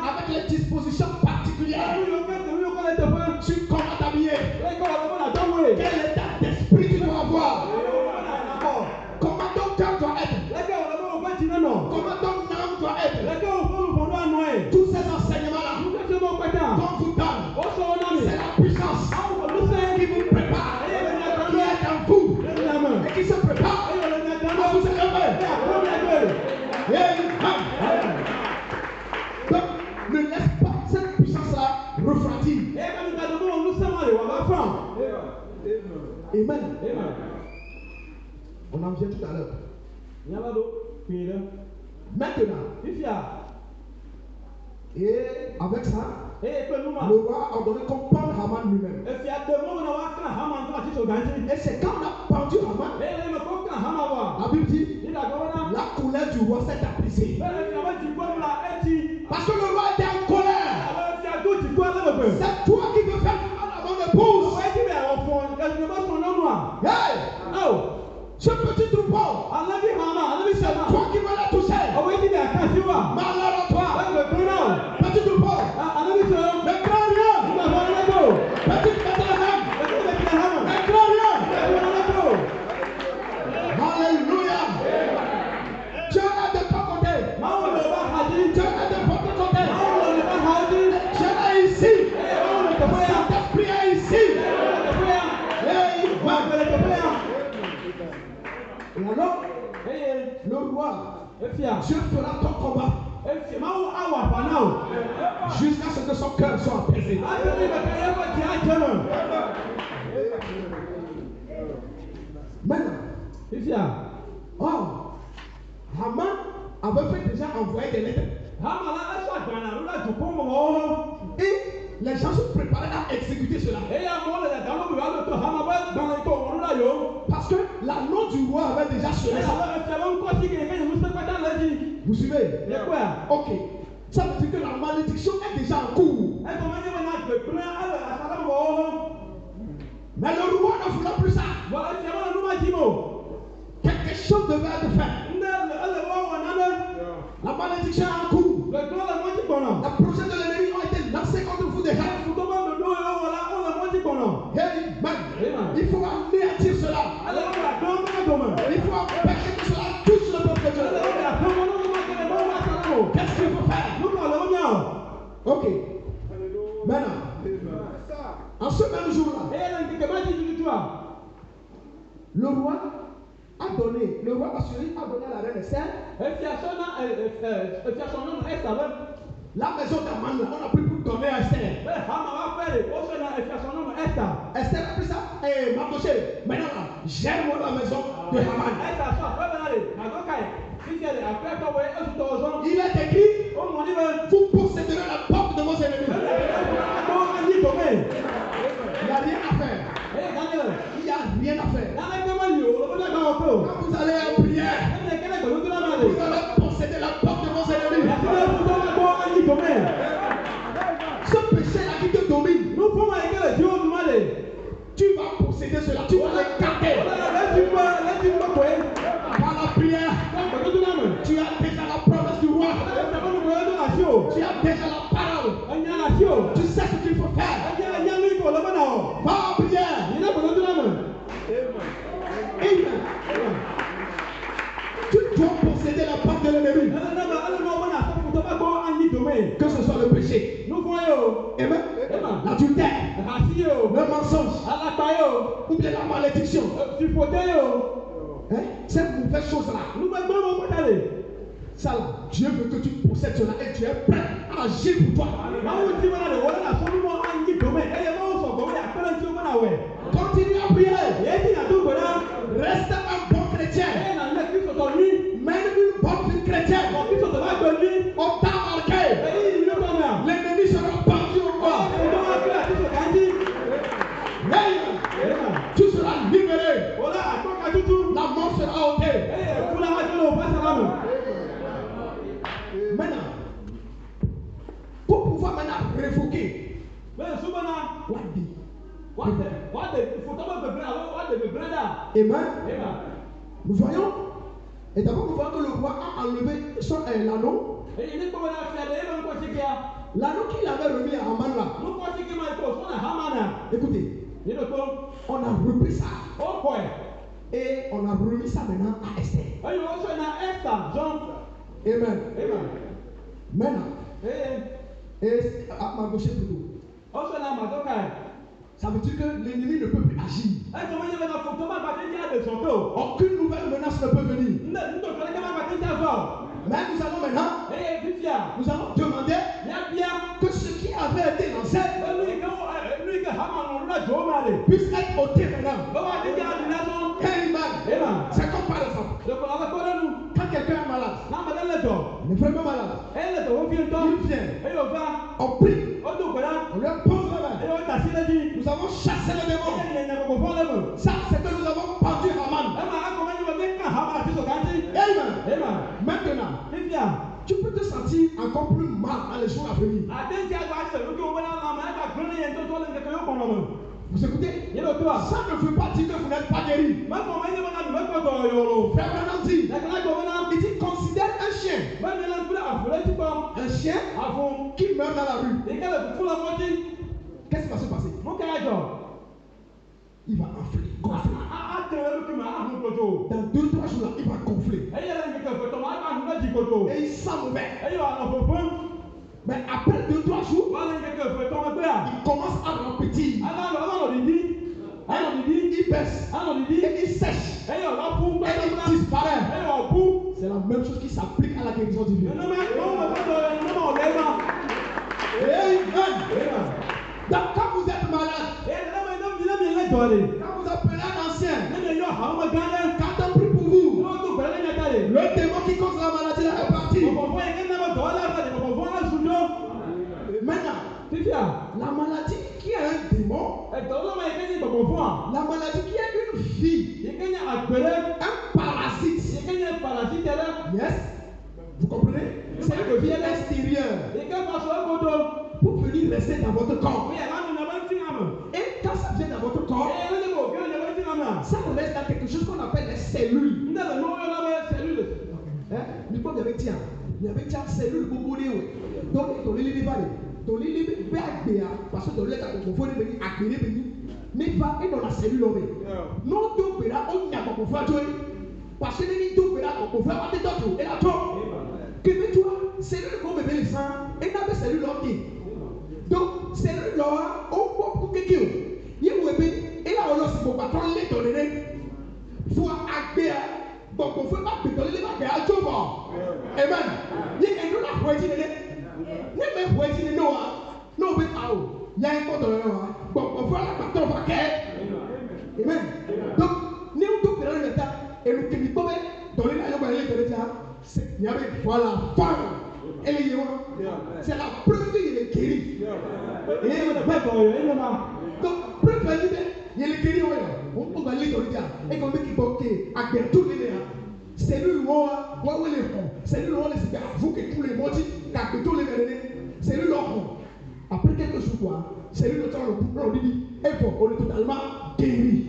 avec les dispositions particulières sur comment t'habiller, quel état d'esprit tu dois avoir, comment ton cœur doit être, comment ton âme doit être. Tous ces enseignements-là qu'on vous donne, c'est la puissance qui vous prépare, qui est en vous et qui se prépare à vous élever. Donc, ne laisse pas cette puissance-là refroidir. Amen. On en vient tout à l'heure. Maintenant, et avec ça, le roi a ordonné qu'on pende Haman lui-même. Et c'est quand on a pendu Haman, la Bible dit, la colère du roi s'est aprisée. Parce que le roi était en colère. C'est toi qui veux faire mal à mon épouse. Hey! Ce petit troupeau, c'est toi qui veux la toucher. Malheur à toi. Petit troupeau. Ne crains rien. Petit Bethléem. Ne crains rien. Alléluia. Dieu est de ton côté. Dieu est de votre côté. Dieu est ici. Saint-Esprit est ici. Et alors, le roi, Dieu fera ton combat jusqu'à ce que son cœur soit apaisé. Maintenant, Haman avait fait déjà envoyer des lettres. Et les gens se préparaient à exécuter cela. Parce que l'anneau du roi avait déjà sonné ça. Vous suivez? Ok. Ça veut dire que la malédiction est déjà en cours. Mais le roi ne voulait plus ça. choses devaient être faites. La malédiction a un coup. Les projets de l'ennemi ont été lancés contre vous déjà. Amen. Il faut anéantir cela. Il faut empêcher que cela touche le peuple de Dieu. Qu'est-ce qu'il faut faire? Ok. Maintenant, en ce même jour-là, le roi Assuérus a donné à la reine Esther la maison d'Aman, on a pris pour donner à Esther. Esther a pris ça et Mardochée, maintenant là, gère-moi la maison de Haman. Il est écrit, vous posséderez la porte de vos ennemis. Il n'y a rien à faire. Il n'y a rien à faire. Quand vous allez en prière, vous allez posséder la porte de vos ennemis. Ce péché-là qui te domine, tu vas posséder cela, tu vas l'écarter. Par la prière, tu as déjà la promesse du roi. Tu as déjà la parole. Tu sais ce qu'il faut faire. Va en prière. Amen. Tu dois posséder la porte de l'ennemi. Que ce soit le péché. Amen. L'adultère. Le mensonge. Ou bien la malédiction. Cette mauvaise chose-là. Ça là, Dieu veut que tu possèdes cela et tu es prêt à agir pour toi. Continue à prier. Reste un bon chrétien. Mène une bonne vie chrétienne. Au temps marqué, l'ennemi sera pendu au corps. Tu seras libéré. La mort sera ôtée. Maintenant, pour pouvoir maintenant révoquer, Amen. Nous voyons, et d'abord nous voyons que le roi a enlevé l'anneau. L'anneau qu'il avait remis à Haman là. Écoutez, on a repris ça. Et on a remis ça maintenant à Esther. Amen. Maintenant, et à Mardochée plutôt. Ça veut dire que l'ennemi ne peut plus agir. Aucune nouvelle menace ne peut venir. Mais nous allons maintenant, nous allons demander que ce qui avait été lancé puisse être ôté maintenant. Amen. C'est comme par exemple, quand quelqu'un est malade, il est vraiment malade, il vient, on prie, on lui pose la main. Nous avons chassé les démons. Ça, c'est que nous avons pendu Haman. Amen. Maintenant, tu peux te sentir encore plus mal dans les jours à venir. Vous écoutez? Ça ne veut pas dire que vous n'êtes pas guéri. Frère Branham dit, il dit considère un chien. Un chien qui meurt dans la rue. Qu'est-ce qui va se passer? Il va enfler, gonfler. Dans 2-3 jours là, il va gonfler. Et il sent mauvais. Mais après 2-3 jours, il commence à rempétir. Il baisse. Et il sèche. Et il disparaît. C'est la même chose qui s'applique à la guérison divine. Amen. Donc quand vous êtes malade, quand vous appelez un ancien, quand on prie pour vous, le démon qui cause la maladie là est parti. Maintenant, la maladie qui est un démon, la maladie qui est une vie, un parasite. Yes, vous comprenez? C'est une vie extérieure pour venir rester dans votre corps. Et quand ça vient dans votre corps, ça reste dans quelque chose qu'on appelle les cellules. Donc, ton lit va aller. Ton lit va aller parce que ton lit va venir accueillir. Mais va et dans la cellule. Non, tout le monde on y a pour faire jouer. Parce que tout le monde pour faire des d'autres. Et là, toi, que tu vois, cellule comme bébé les sang, et n'a pas cellule là. Donc, cellule là, on peut pour quelqu'un. Il y a un bébé, et là, on a aussi pour patron les donner. Faut accueillir. Donc, on ne peut pas péter les bagages à tout va. Amen. Il y a un autre voiture. Il y a un voiture. Non, mais il y a un compte. Donc, on va la patron va faire. Amen. Donc, nous tous les gens et nous qui nous tombons dans les nations de il y avait voilà femme et les gens c'est la preuve qu'il est guéri. Donc preuve il est guéri on va aller dans le diable et comme qui bloqué à tout les gens c'est lui moi où les fonds c'est lui on les super vous que tous les mots car que tous les gens c'est lui l'homme après quelques jours c'est lui le temps le couple on dit et on est totalement guéri.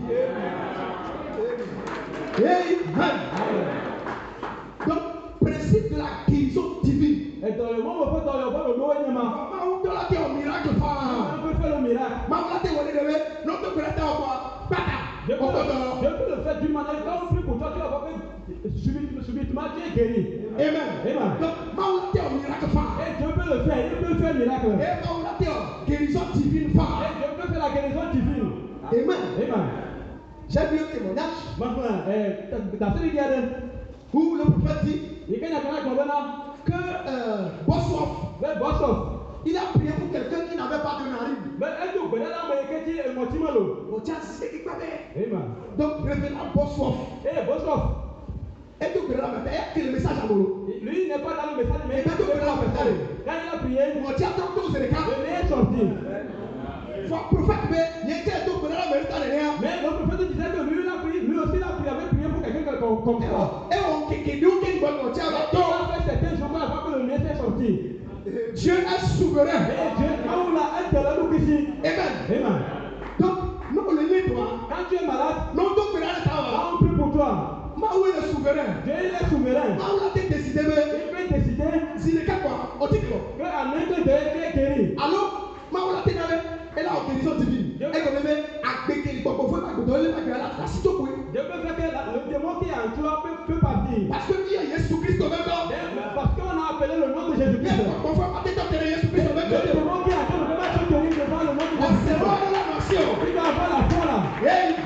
Amen. Donc, principe de la guérison divine. Et dans le monde, on peut dans le monde, on peut faire un miracle. On peut faire le miracle. Je peux le faire d'une manière comme plus pour toi, tu vas voir subitement, tu es guéri. Amen. Donc, et Dieu peut le faire, il peut faire un miracle. Et guérison divine. Et Dieu peut faire la guérison divine. Amen. J'ai vu un témoignage. Dans ce livre, où le prophète dit que Bossoff, il a prié pour quelqu'un qui n'avait pas de narine. Donc, révérend Bossoff. Et tout le monde a le message à l'eau. Lui n'est pas dans le message, mais quand il a prié, il est sorti. Le prophète, mais le prophète disait que lui aussi avait prié pour quelqu'un comme ça. Et on a fait certains jours avant que le message sorti. Dieu est souverain. Amen. Donc, nous le livre. Quand tu es malade, on prie pour toi. Où est le souverain? Dieu est souverain. Il peut décider. Si le cas quoi? On dit que un guéri. Alors, et là, on guérison divine. Et qu'on avait accueilli pour pouvoir donner la situation. Dieu peut faire que le démon qui est en toi peut partir. Parce que il y a Jésus-Christ au même temps. Parce qu'on a appelé le nom de Jésus-Christ. On va pas peut-être appeler Jésus-Christ au même temps. Le démon qui est en toi ne peut pas se tenir devant le nom de Jésus-Christ. C'est bon de la nation. Il va avoir la foi là. Amen.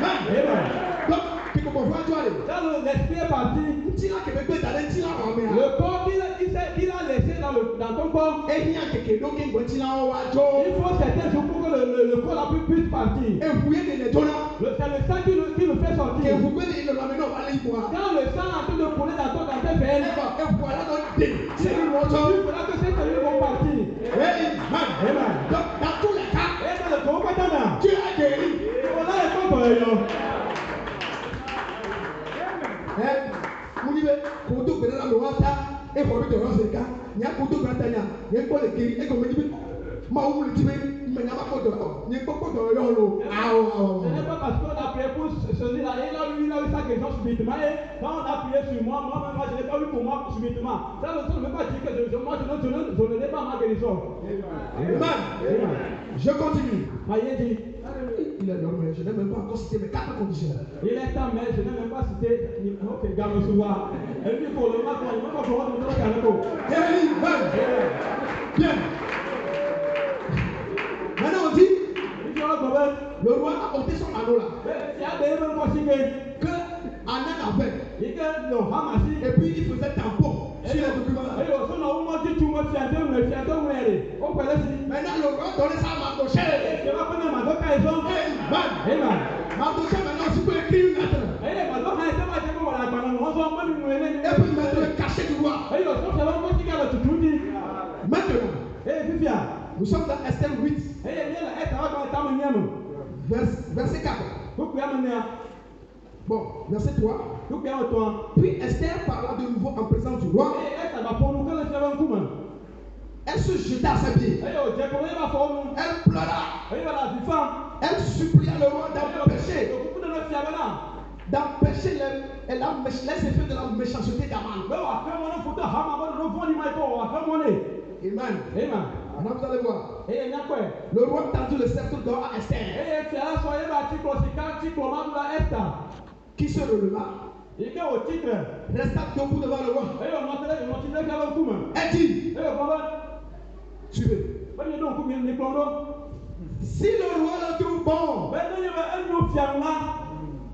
Donc, tu peux voir toi. Quand l'esprit est parti, le corps qu'il a laissé dans ton corps, il faut certains jours pour que le corps puisse partir. C'est le sang qui le fait sortir. Quand le sang est en train de couler dans tes veines, c'est là que ces cellules vont partir. Amen. Donc, dans tous les cas, tu as guéri. On a les comptes. Kudu bela lo wata e ko bi de roseka nya kudu brata nya ye ko le kiri e ko me bi ma wu le tibe me nya ma ko do ni ko do yo lo awo c'est pas parce qu'on a prié pour celui là et là lui il a eu sa question subitement et quand on a prié sur moi je n'ai pas eu pour moi subitement ça ne veut pas dire que je ne l'ai pas ma guérison. Amen. Je continue. Il est normal, je n'ai même pas encore cité mes 4 conditions. Il est temps, mais je n'ai même pas cité. Ok, garde le soir. Et puis pour le matin, il ne va pas pouvoir nous donner un repos. Bien. Maintenant on dit le roi a porté son anneau là. Que Anan avait. Et puis il faisait tampon sur les documents là. Maintenant le roi donnait ça à Mardochée. Mardochée maintenant aussi peut écrire une lettre. Et puis mettre le cachet du roi. Maintenant, nous sommes dans Esther 8. Verset 4. Bon, verset 3. Puis Esther parla de nouveau en présence du roi. Elle se jeta à ses pieds. Elle pleura. Elle supplia le roi d'empêcher les effets de la méchanceté d'Aman. Amen. Amen. Maintenant vous allez voir. Le roi tendit le sceptre d'or à Esther. Qui se releva, resta debout devant le roi. Et dit, suivez. Si le roi le trouve bon,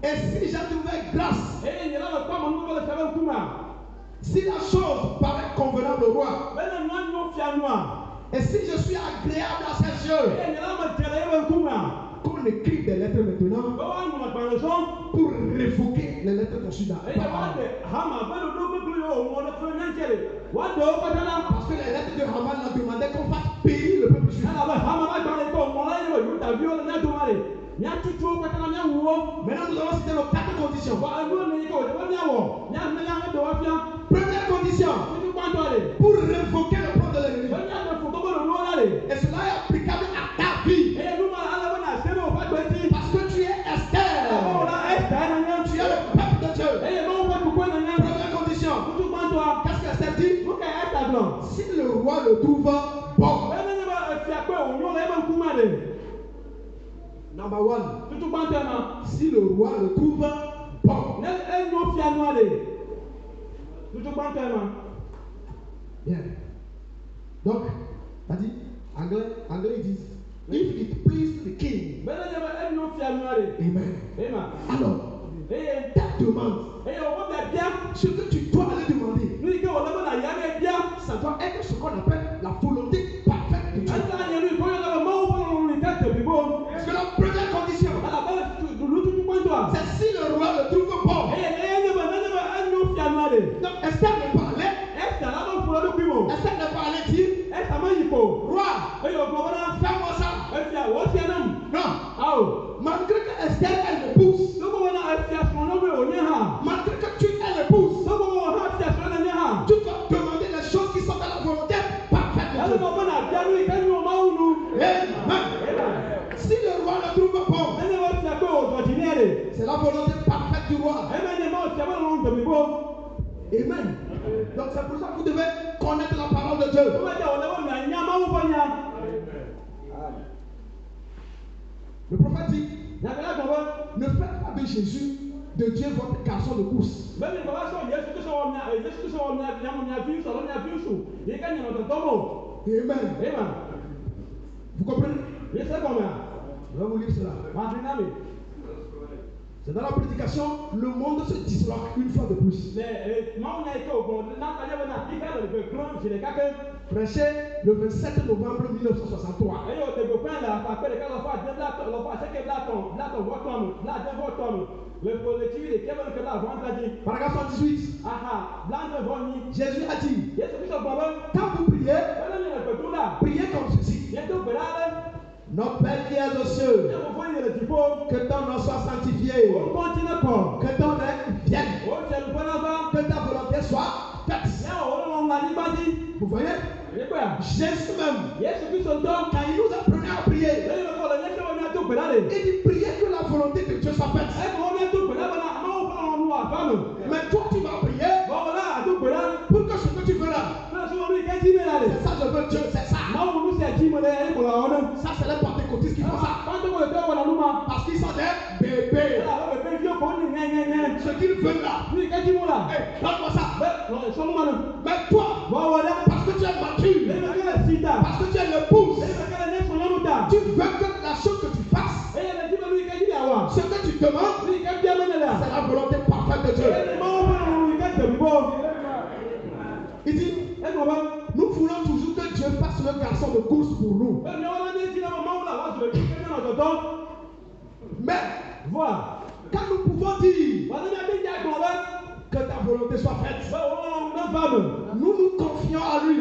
et si j'ai trouvé grâce, si la chose paraît convenable au roi, et si je suis agréable à ses yeux, qu'on écrit des lettres maintenant pour révoquer les lettres conçues parce que les lettres de Haman a demandé qu'on fasse périr le peuple juif. Maintenant nous allons citer nos 4 conditions. Première condition, pour révoquer le plan de l'ennemi. Et cela est applicable à ta vie. Parce que tu es Esther. Tu es le peuple de Dieu. Première condition. Qu'est-ce que Esther dit? Si le roi le trouve bon. Number 1. Si le roi le trouve bon. Bien. Donc, t'as dit, anglais ils disent, if it please the king. Amen. Alors, ta demande, ce que tu dois aller demander, ça doit être ce qu'on appelle la volonté parfaite de Dieu. Parce que la première condition, c'est si le roi le trouve bon. Donc, Esther ne parlait. Esther ne parlait dire, roi, fais-moi ça. Non. Malgré que Esther elle le pousse, malgré que tu elle le pousse, tu dois demander les choses qui sont dans la volonté parfaite de Dieu. Amen. Si le roi le trouve bon, c'est la volonté parfaite du roi. Amen. Donc c'est pour ça que vous devez connaître la parole de Dieu. Le prophète dit, ne faites pas de Jésus, de Dieu, votre garçon de course. Amen. Vous comprenez? Je vais vous lire cela. C'est dans la prédication, le monde se disloque une fois de plus. Prêché le 27 novembre 1963. Paragraphe 118. Jésus a dit, quand vous priez, priez comme ceci. Notre Père qui est aux cieux, que ton nom soit sanctifié, que ton règne vienne, que ta volonté soit faite. Vous voyez? Jésus même, quand il nous apprenait à prier, il dit priez que la volonté de Dieu soit faite. Mais toi tu vas prier pour que ce que tu veux là, c'est ça je veux Dieu, c'est ça. Ça c'est les pentecôtistes qui font ça. Parce qu'ils sont des bébés. Ce qu'ils veulent là, hey, donne-moi ça. Mais toi, parce que tu es mature, parce que tu es le pouce, tu veux que la chose que tu fasses, ce que tu demandes, c'est la volonté parfaite de Dieu. Il dit, nous voulons toujours que Dieu fasse le garçon de course pour nous. Mais, voilà, quand nous pouvons dire que ta volonté soit faite, nous nous confions à lui.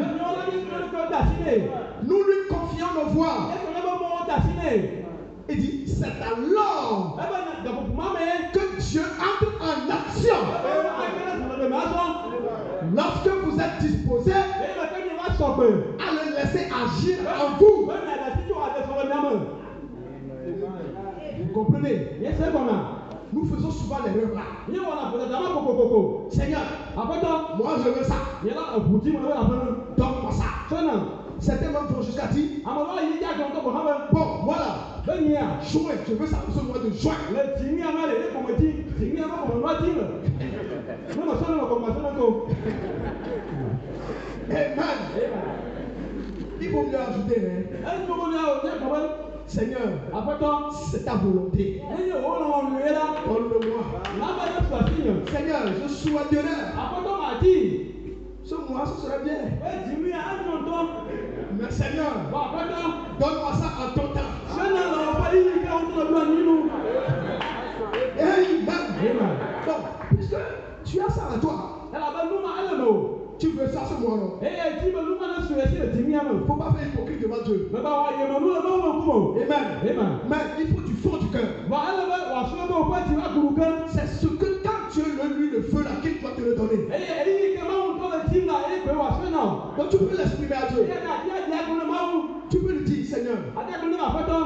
Nous lui confions nos voix. Il dit, c'est alors que Dieu entre en action. Lorsque vous êtes disposé à le laisser agir en vous. Vous comprenez? Nous faisons souvent l'erreur là. Seigneur, moi je veux ça. Donne-moi ça. Certains même vont jusqu'à dire bon, voilà, juin, je veux ça ce mois de juin. Amen. Il faut mieux ajouter, Seigneur, c'est ta volonté. Donne-le-moi. Seigneur, je souhaiterais. Ce mois, ce serait bien. Mais Seigneur, donne-moi ça en ton temps. Amen. Donc, puisque tu as ça à toi, tu veux ça ce mois-là. Il ne faut pas faire hypocrite devant Dieu. Amen. Mais il faut du fond du cœur. C'est ce que quand Dieu lui le feu là, qu'il doit te le donner. Donc tu peux l'exprimer à Dieu. Tu peux lui dire, Seigneur,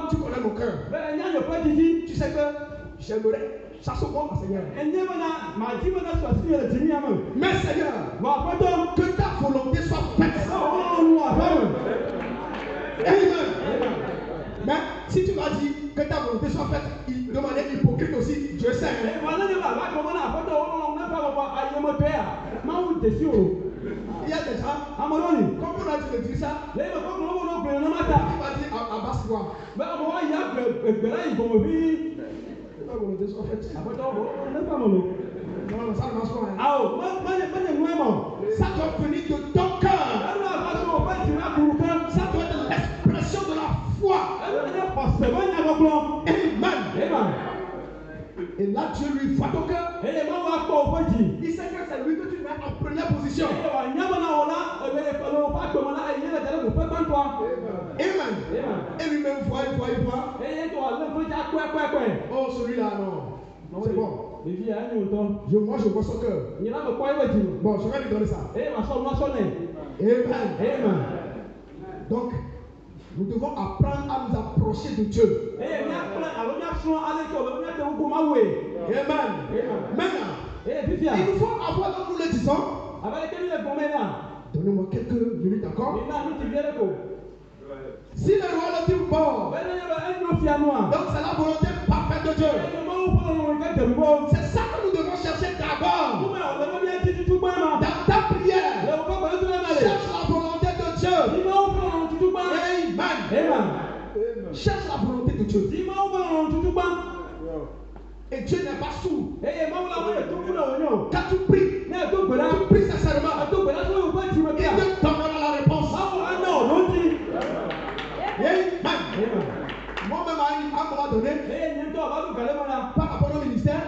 tu connais mon cœur. Tu sais que j'aimerais ça se voit, Seigneur. Mais Seigneur, que ta volonté soit faite. Amen. Mais si tu m'as dit que ta volonté soit faite de manière hypocrite aussi, Dieu sait. Il y a des gens, comme on a dit de dire ça, il va dire abasse-toi. Ta volonté soit faite. Non, ça ne marche pas. Ça doit venir de ton cœur. Ça doit être l'expression de la foi. Amen. Et là, Dieu lui voit ton cœur. Il sait que c'est lui que tu mets en première position. Amen. Et lui-même voit. Oh, celui-là, non. C'est bon. Moi, je vois son cœur. Bon, je vais lui donner ça. Amen. Donc, nous devons apprendre à nous approcher de Dieu. Amen. Maintenant, il nous faut avoir, comme nous le disons, donnez-moi quelques minutes encore. Si le roi le dit bon, donc c'est la volonté parfaite de Dieu. C'est ça que nous devons chercher d'abord. Dans ta prière, cherche la volonté de Dieu. Amen. Cherche la volonté de Dieu. Et Dieu n'est pas sourd. Quand tu pries sincèrement, il te donnera la réponse. Amen. Moi-même, à un moment donné, par rapport au ministère,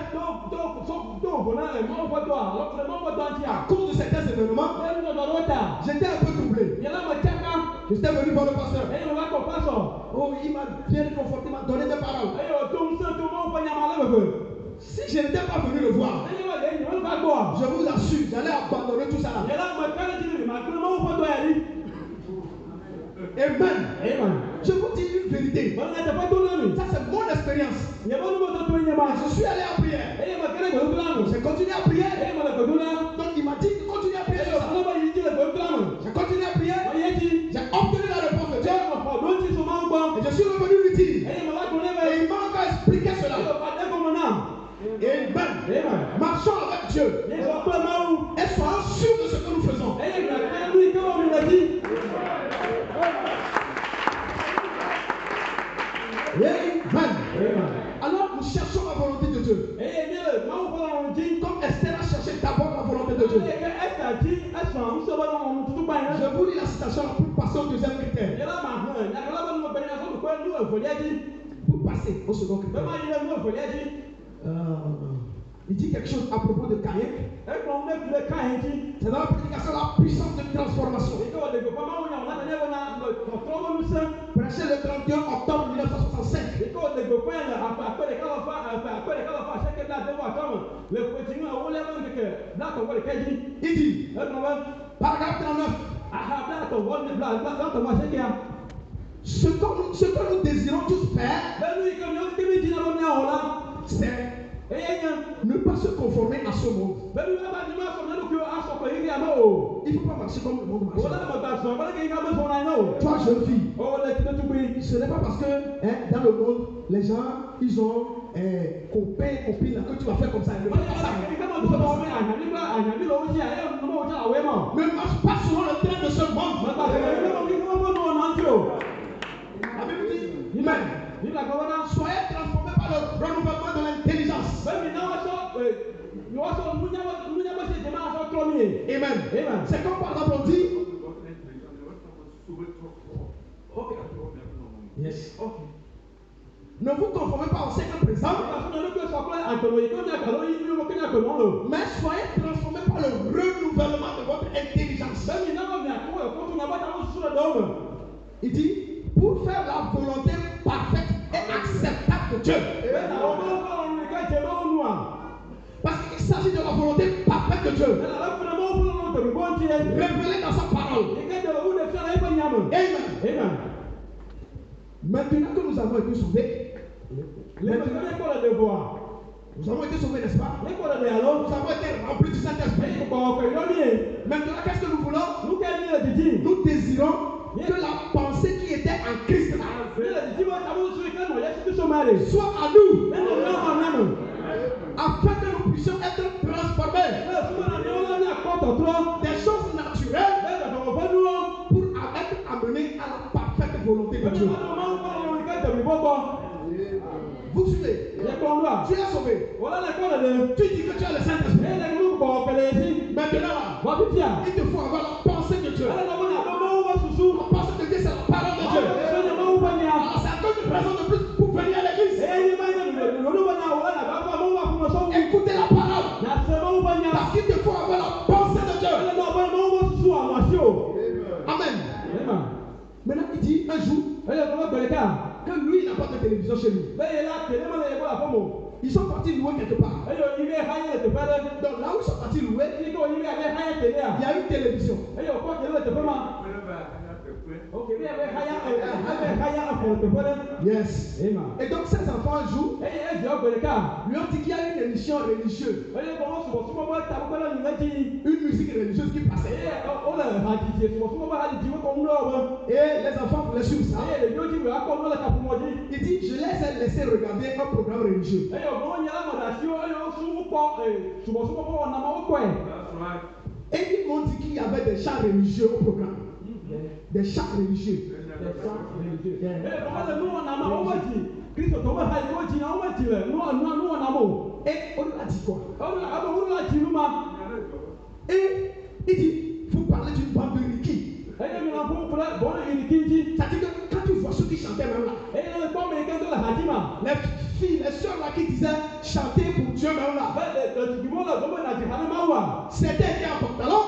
à cause de certains événements, j'étais un peu troublé. J'étais venu voir le pasteur. Oh, il m'a bien réconforté, il m'a donné des paroles. Si je n'étais pas venu le voir, je vous assure, j'allais abandonner tout ça là. Amen. Je vous dis une vérité. Ça, c'est mon expérience. Je suis allé en prière. J'ai continué à prier. Donc, il m'a dit de continuer à prier. J'ai continué à prier. J'ai obtenu la réponse de Dieu. Et je suis revenu lui dire. Et il m'a encore expliqué cela. Amen. Marchons avec Dieu. Et soyons sûrs de ce que nous faisons. Amen. Alors nous cherchons la volonté de Dieu. Comme Esther a cherché d'abord la volonté de Dieu. Je vous lis la citation pour passer au deuxième critère. Pour passer au second critère. Il dit quelque chose à propos de Caïn. C'est dans la prédication de la puissance de transformation. Prêché le 31 octobre 1965. Il dit, paragraphe 39. Ce que nous désirons tous faire, c'est Ne pas se conformer à ce monde. Il ne faut pas marcher comme le monde marche. Toi, jeune fille, ce n'est pas parce que dans le monde, les gens, ils ont copains, copines, que tu vas faire comme ça. Ne marche pas selon le train de ce monde. La Bible dit, Amen. Soyez transformés par le renouvellement de l'intelligence. Amen. C'est comme par exemple on dit. Yes. Ne vous conformez pas au siècle présent. Mais soyez transformés par le renouvellement de votre intelligence. Il dit pour faire la volonté parfaite et acceptable de Dieu. Parce qu'il s'agit de la volonté parfaite de Dieu. Révélée dans sa parole. Amen. Maintenant que nous avons été sauvés, nous avons été sauvés, n'est-ce pas? Nous avons été remplis du Saint-Esprit. Maintenant, qu'est-ce que nous voulons? Nous désirons que la pensée qui était en Christ soit à nous, afin que nous puissions être transformés des choses naturelles pour être amenés à la parfaite volonté de Dieu. Vous suivez? Tu es sauvé. Tu dis que tu as le Saint-Esprit. Maintenant, il te faut avoir la pensée de Dieu. La pensée de Dieu, c'est la parole de Dieu. Alors, c'est à cause du présent de plus pour venir à l'église. Écoutez la parole. Parce qu'il te faut avoir la pensée de Dieu. Amen. Maintenant, il dit un jour que lui, il n'a pas de télévision chez lui. Ils sont partis louer quelque part. Donc là où ils sont partis louer, il y a une télévision. Yes. Et donc ces enfants un jour lui ont dit qu'il y a une émission religieuse. Une musique religieuse qui passait. Et les enfants voulaient suivre ça. Il dit, je les ai laissés regarder un programme religieux. Et ils m'ont dit qu'il y avait des chants religieux au programme. Des chants religieux. Et on lui a dit quoi? Et il dit, vous parlez d'une bande de Riki. C'est-à-dire que quand tu vois ceux qui chantaient même là, les filles, les soeurs là qui disaient chanter pour Dieu même là, certains étaient en pantalon,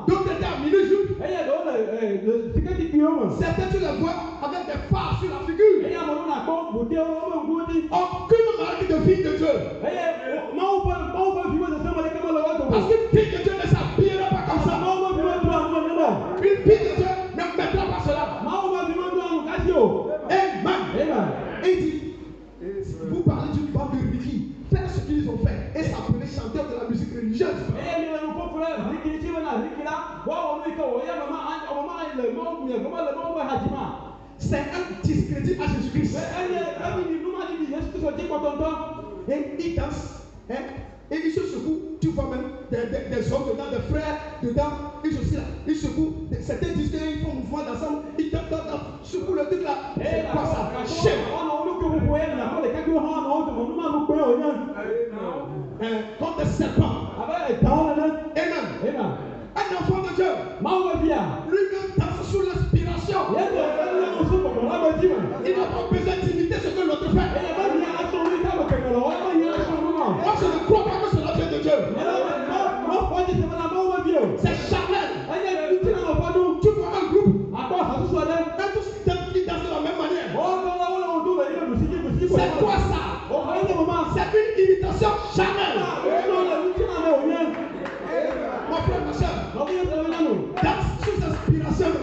d'autres étaient en mini-jupe. Certains tu les vois avec des phares sur la figure. Aucune marque de fille de Dieu. Parce qu'une fille de Dieu ne s'habillera pas comme ça. Une fille de Dieu ne mettra pas cela. Amen. Et il dit, vous parlez d'une bande de Riki, faire ce qu'ils ont fait et s'appeler chanteur de la musique religieuse. C'est un discrédit à Jésus-Christ. Et ils dansent. Et ils se secouent. Tu vois même des hommes dedans, des frères dedans. Ils aussi là. Ils secouent. Certains disent qu'ils font mouvement d'ensemble. Ils tapent, secouent le truc là. C'est quoi ça? Comme des serpents. Amen. Un enfant de Dieu. Lui-même danse sous l'inspiration. Il n'a pas besoin d'imiter ce que l'autre fait. Moi je ne crois pas que cela vient de Dieu. C'est charnel. Tu vois un groupe. Même tous qui dansent de la même manière. C'est quoi ça? C'est une imitation charnelle. Mon frère, ma soeur, danse sous l'inspiration de Dieu.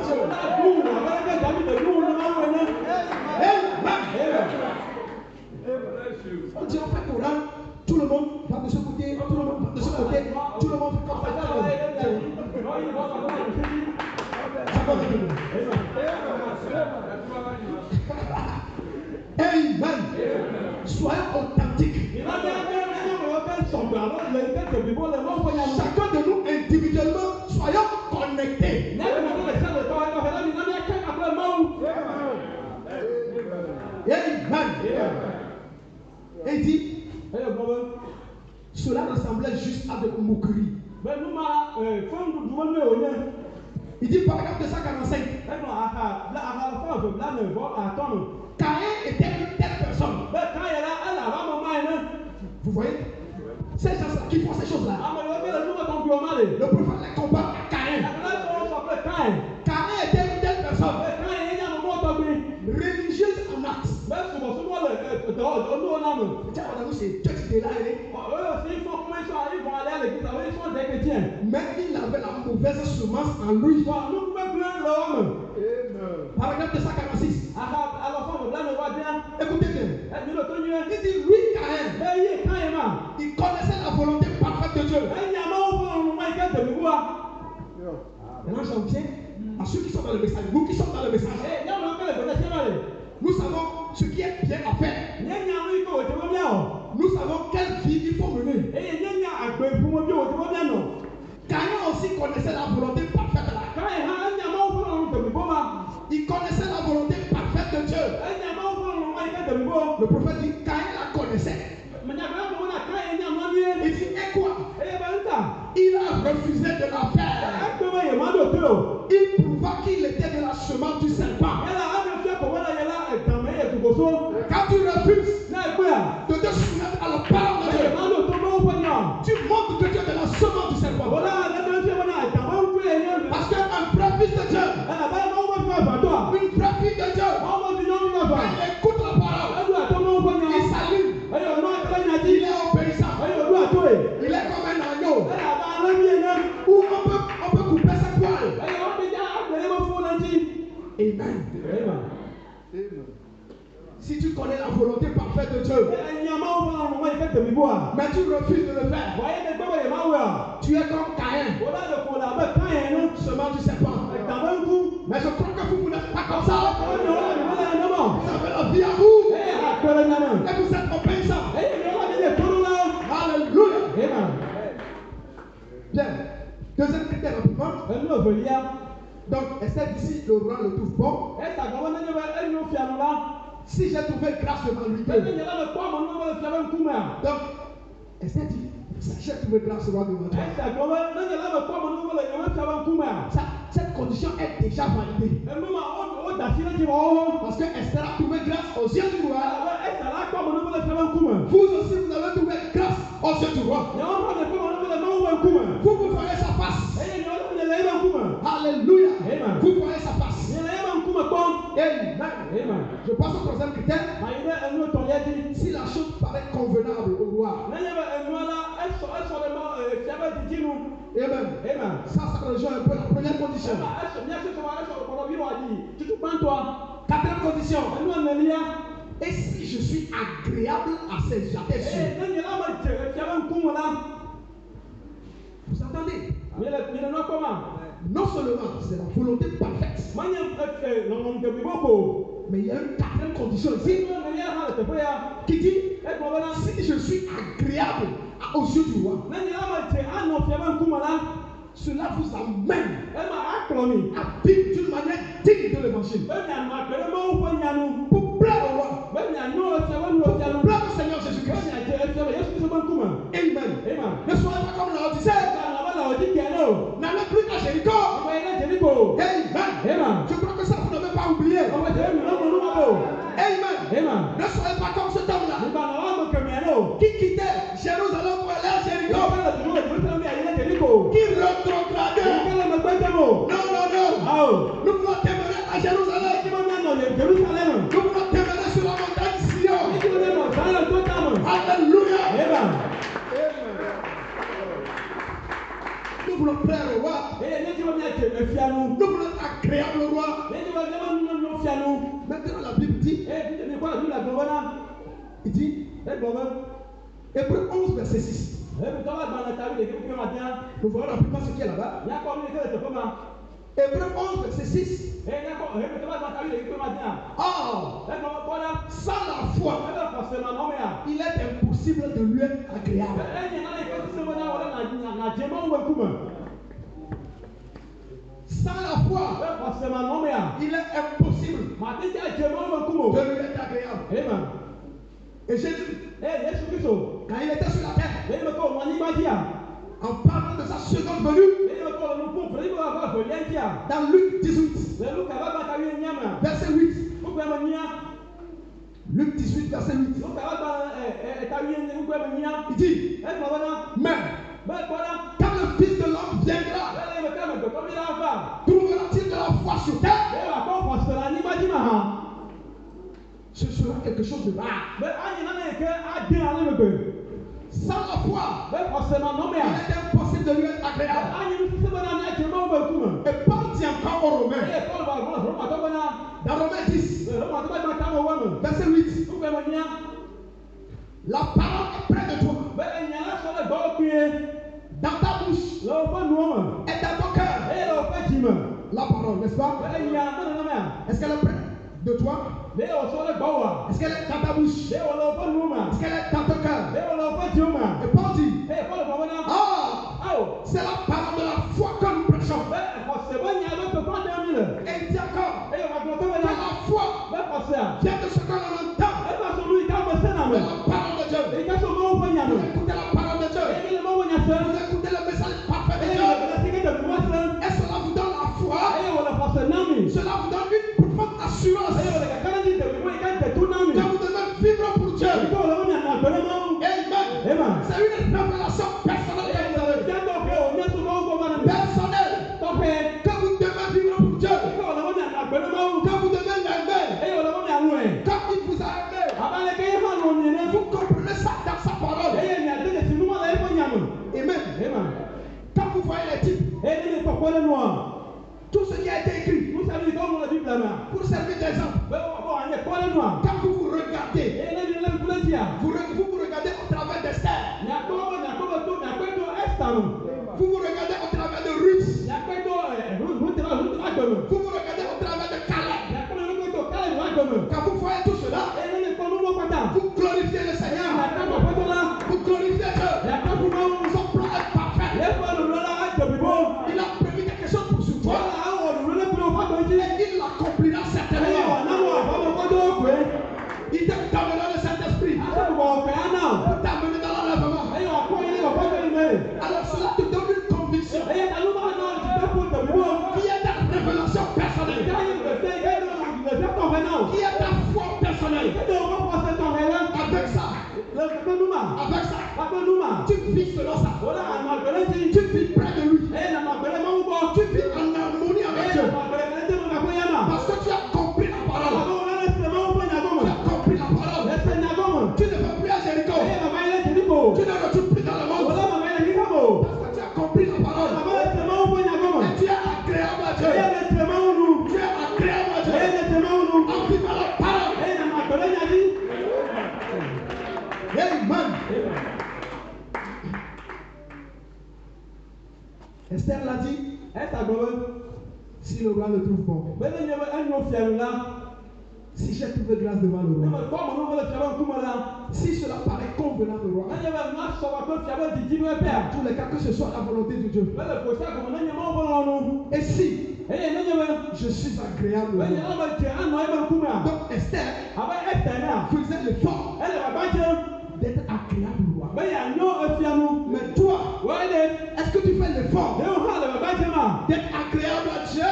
On dit on fait Il dit, cela ressemblait juste à de la moquerie. Il dit, paragraphe 245. Caïn était une telle personne. Vous voyez? Ces gens-là qui font ces choses-là. Le prophète les compare à Caïn. Caïn était une telle personne. Religieuse en acte. Mais il avait la mauvaise semence en lui. Paragraphe 246. Écoutez bien. Il dit lui, Caïn, il connaissait la volonté parfaite de Dieu. Maintenant, j'en viens à ceux qui sont dans le message. Nous qui sommes dans le message. Nous savons ce qui est bien à faire. Nous savons quelle vie il faut mener. Caïn aussi connaissait la volonté parfaite de la. Il connaissait la volonté parfaite de Dieu. Le prophète dit Caïn la connaissait. Il dit et quoi? Il a refusé de la faire. Il prouva qu'il était de la semence du serpent. Quand tu refuses de te soumettre à la parole de Dieu, tu montres que tu es de la semence du serpent. Parce qu'un vrai fils de Dieu, une vraie fille de Dieu, elle écoute la parole, il s'allume, il est obéissant, il est comme un agneau où on peut couper sa poêle. Amen. Si tu connais la volonté parfaite de Dieu, mais tu refuses de le faire, tu es comme Caïn, semence du serpent. Mais je crois que vous n'êtes pas comme ça. Vous avez la vie à vous. Et vous êtes obéissants. Alléluia. Bien. Deuxième critère rapidement. Donc, Esther ici, le roi le trouve bon. Si j'ai trouvé grâce devant lui. Donc, Esther dit, j'ai trouvé grâce devant lui. Cette condition est déjà validée. Parce que Esther a trouvé grâce aux yeux du roi. Vous aussi, vous avez trouvé grâce aux yeux du roi. Vous voyez sa face. Alléluia. Vous voyez sa face. Amen. Je passe au troisième critère. Si la chose paraît convenable au roi. Amen. Ça rejoint un peu la première condition. Quatrième condition. Et si je suis agréable à ses yeux? Vous entendez? Non seulement c'est la volonté parfaite, mais il y a une quatrième condition ici qui dit si je suis agréable aux yeux du roi, cela vous amène à vivre d'une manière digne de l'évangile. Pour plaire au roi, pour plaire au Seigneur Jésus-Christ. Amen. Ne soyez pas comme la Odyssée. N'allez plus à Jéricho. Amen. Je crois que ça vous n'avez pas oublié. Amen. Ne soyez pas comme cet homme-là qui quittait Jérusalem pour aller à Jéricho. Qui rétrogradait. Non. Nous voulons demeurer à Jérusalem. Nous voulons demeurer sur la montagne Sion. Alléluia. Nous voulons plaire au roi. Nous voulons être agréables au roi. Maintenant la Bible dit, il dit, Hébreux 11 verset 6. Nous voyons rapidement ce qui est là-bas. Hébreux 11 verset 6. Or, sans la foi, il est impossible de lui être agréable. Sans la foi, il est impossible de lui être agréable. Et Jésus, quand il était sur la terre, en parlant de sa seconde venue, dans Luc 18, verset 8. Luc 18, verset 8. Il dit, mais quand le Fils de l'homme viendra, trouvera-t-il de la foi sur terre? Ce sera quelque chose de rare. Sans la foi, il est impossible de lui être agréable. Et Paul dit encore aux Romains, dans Romains 10, verset 8, la parole est près de toi, dans ta bouche et dans ton cœur. La parole, n'est-ce pas? Est-ce qu'elle est près de toi? Est-ce qu'elle est dans ta bouche? Est-ce qu'elle est dans ton cœur? Et Paul dit, c'est la parole de la foi que nous prêchons. Et il dit encore, que la foi vient de ce que l'on entend. Mais la parole de Dieu. Vous écoutez la parole de Dieu. Vous écoutez le message parfait de Dieu. Et cela vous donne la foi. Cela vous donne une profonde assurance que vous devez vivre pour Dieu. Amen. C'est une révélation personnelle que vous devez vivre pour Dieu. Que vous devez l'aimer. Comme il vous a aimé. Vous comprenez ça dans sa parole. Amen. Quand vous voyez les types, tout ce qui a été écrit pour servir d'exemple. Quand vous vous regardez, vous regardez au travers d'Esther. Vous vous regardez au travers de Ruth. Vous vous regardez au travers de Caleb. Quand vous voyez tout cela, vous glorifiez le Seigneur. Vous glorifiez Dieu. Son plan est parfait. Il a prévu quelque chose pour ce toi. Et il l'accomplira certainement. Il te donnera le Saint-Esprit pour t'amener dans l'enlèvement. Alors cela te donne une conviction qui est ta révélation personnelle, qui est ta foi personnelle. Avec ça, tu vis selon ça. Tu vis près de lui. Tu vis en harmonie avec Dieu. Parce que tu as compris la parole. Tu as compris la parole. Tu ne vas plus à Jéricho. Tu ne retournes plus dans le monde. Parce que tu as compris la parole. Et tu es agréable à Dieu. Tu es agréable à Dieu. En vivant la parole. Amen. Esther l'a dit. Si le roi le trouve bon. Si j'ai trouvé grâce devant le roi. Si cela paraît convenable au roi. Dans tous les cas, que ce soit la volonté de Dieu. Et si je suis agréable au roi. Donc Esther faisait l'effort d'être agréable au roi. Mais toi, est-ce que tu fais l'effort d'être agréable à Dieu?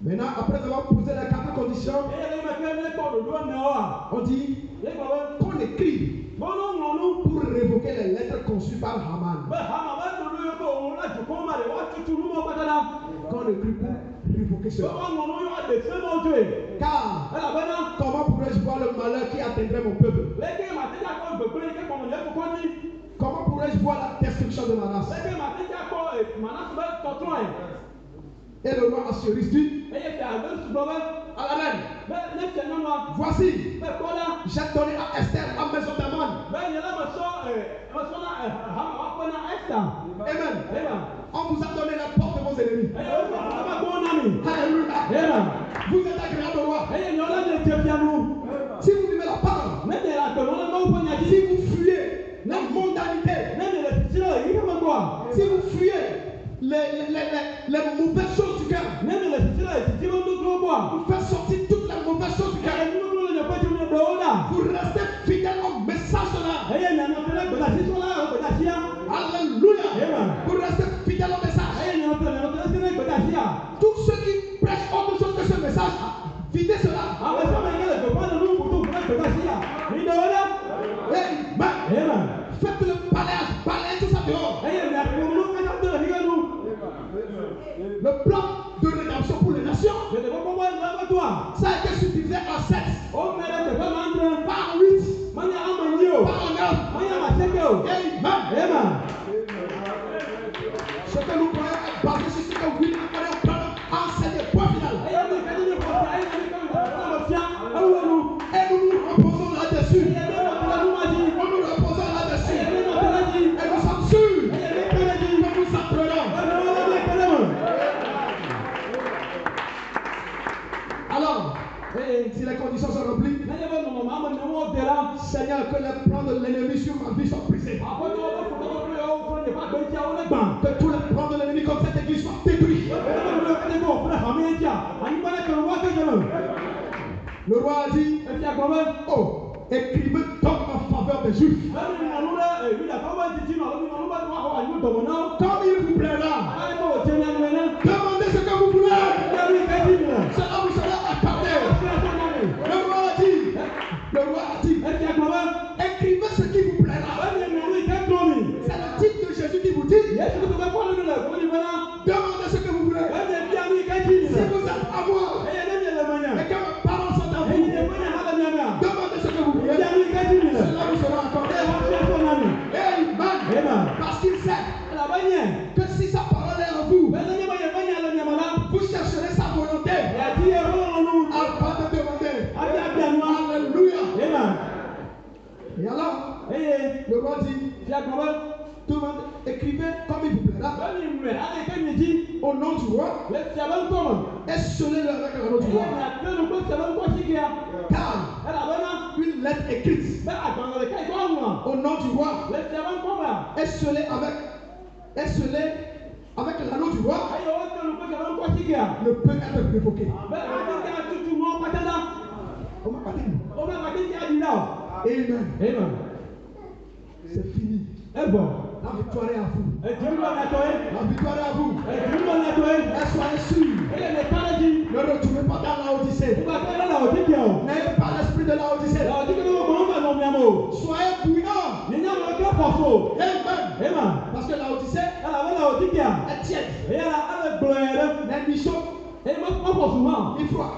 Maintenant, après avoir posé les 4 conditions, on dit qu'on écrit pour révoquer les lettres conçues par Haman. Qu'on écrit pour révoquer cela. Car comment pourrais-je voir le malheur qui atteindrait mon peuple? Comment pourrais-je voir la destruction de ma race? Et le roi Assuérus dit à la reine, voici, j'ai donné à Esther la maison d'Aman. Amen. On vous a donné la porte de vos ennemis. Alléluia. Vous êtes agréable au roi. Si vous vivez la parole, si vous fuyez la mondanité, si vous fuyez les mauvaises choses du cœur, vous faites sortir toutes les mauvaises choses Le plan de rédemption pour les nations, ça a été subdivisé en 7, par 8, par 9. Amen. Ce que nous croyons est basé sur ce que William Branham enseigne. Point final. Et nous nous reposons là-dessus. Nous nous reposons là-dessus. Et nous sommes sûrs que nous apprenons. Alors, si les conditions sont remplies, Seigneur, que les plans de l'ennemi sur ma vie soient brisés. Que tous les plans de l'ennemi comme cette église soient détruits. Le roi a dit, oh, écrivez donc en faveur des Juifs. Comme il vous plaira. Demandez ce que vous voulez. Cela vous sera accordé. Le roi a dit, écrivez ce qui vous plaira. C'est le titre de Jésus qui vous dit, demandez ce que vous voulez. Si vous êtes à moi, et que mes paroles sont à vous, demandez ce que vous voulez. Cela vous sera accordé. Amen. Parce qu'il sait que si sa parole est en vous, vous chercherez sa volonté avant de demander. Alléluia. Et alors, le roi dit, écrivez comme il vous plaira. Au nom du roi, et scellez-le avec l'anneau du roi. Car une lettre écrite au nom du roi, et scellée avec l'anneau du roi, ne peut être révoqué. Amen. C'est fini. La victoire est à vous. La victoire est à vous. Et soyez sûrs. Ne retournez pas dans la Odyssée. N'ayez pas l'esprit de la Odyssée. Soyez bouillants. Amen. Parce que la Odyssée est tiède. Les nichons, ils froid.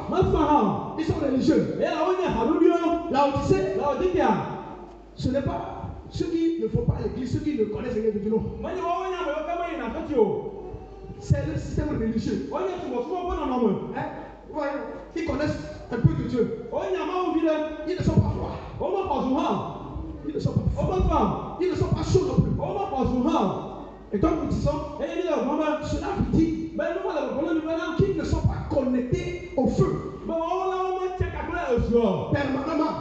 Ils sont religieux. La Odyssée, ce n'est pas ceux qui ne font pas l'église, ceux qui ne connaissent rien de Dieu. C'est le système religieux. Ils connaissent un peu de Dieu. Ils ne sont pas froids. Ils ne sont pas froids. Ils ne sont pas chauds non plus. Et donc nous disons, cela vous dit qu'ils ne sont pas connectés au feu permanemment.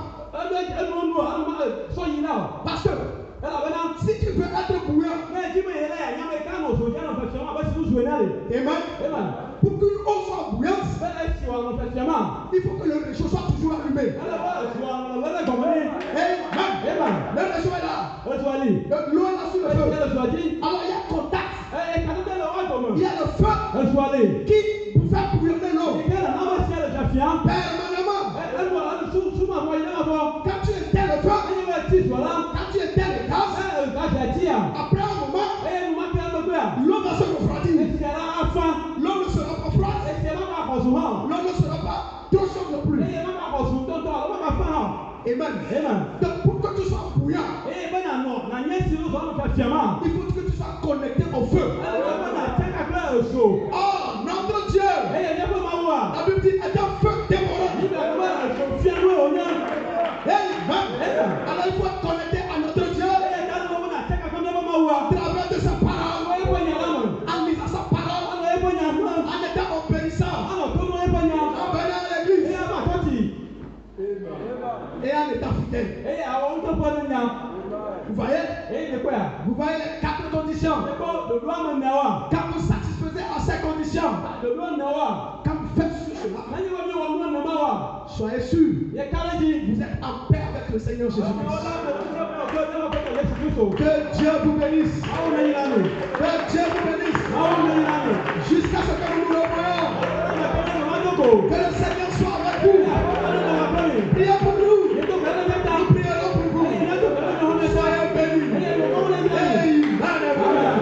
Parce que si tu veux être bouillant, pour qu'une eau soit bouillante, il faut que le réchaud soit toujours allumé. Le réchaud est là. L'eau est là sur le feu. Alors il y a contact. Il y a le feu qui vous fait bouillonner l'eau permanemment. Quand tu éteins le feu, quand tu éteins le gaz, après un moment, l'eau va se refroidir. L'eau ne sera pas froide. L'eau ne sera pas trop chaude non plus. Amen. Donc pour que tu sois bouillant, il faut que tu sois connecté au feu. Oh, notre Dieu, la Bible dit, est un feu dévorant. Alors il faut être connecté à notre Dieu à travers de sa parole, en lisant sa parole, en étant obéissant, en venant à l'église et en étant fidèle. Vous voyez les 4 conditions. Quand vous satisfaisez à ces conditions, quand vous faites cela, soyez sûr, vous êtes en paix avec le Seigneur Jésus-Christ. Que Dieu vous bénisse. Que Dieu vous bénisse. Jusqu'à ce que nous nous revoyons. Que le Seigneur soit avec vous. Priez pour nous. Nous prierons pour vous. Soyez bénis. Amen.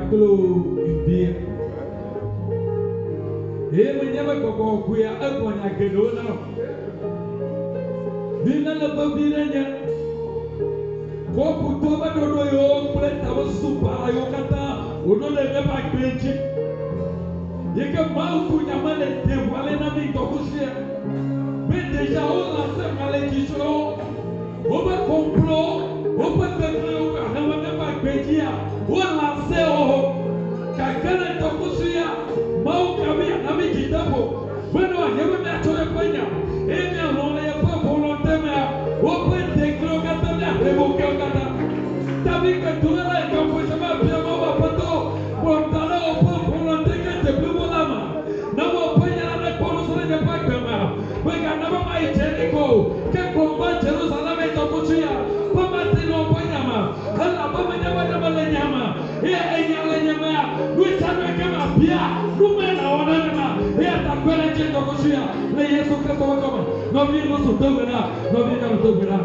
kaklo India. Mwenyewe kwa kuya akwanya kedona. Bila la babiranya. Kwa kutoba dodo yo kule tawasupa yo kata odole ngeba kwenchi. Yeke mauku nyamale devale na mitokushia. Mais déjà on a fait malédiction. On va complot. On peut faire on va même pas bédia. On a fait oh. Kakana tokushia. Mau kami nami kitabu. Bueno yewe meatoya kwenya. Emi alone ya pa volonté on peut déclarer kata na révoquer kata. Tabi que tu es comme vous savez bien moi pato. Bon tala on peut volonté que te plus molama. Na mo penya na kono sole de pa kama. Wega na ba mai Jericho. Ke komba Jerusalem to kuchia. Pama tino penya ma. Hala pama nyama nyama le nyama. Enyala nyama. Luitana kama bia. Rumena ona nyama. Takwele to kuchia. Le Yesu Kristo wakoma. No vi no sutogera. No vi no sutogera.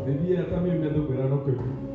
Baby, I come in the Granoko.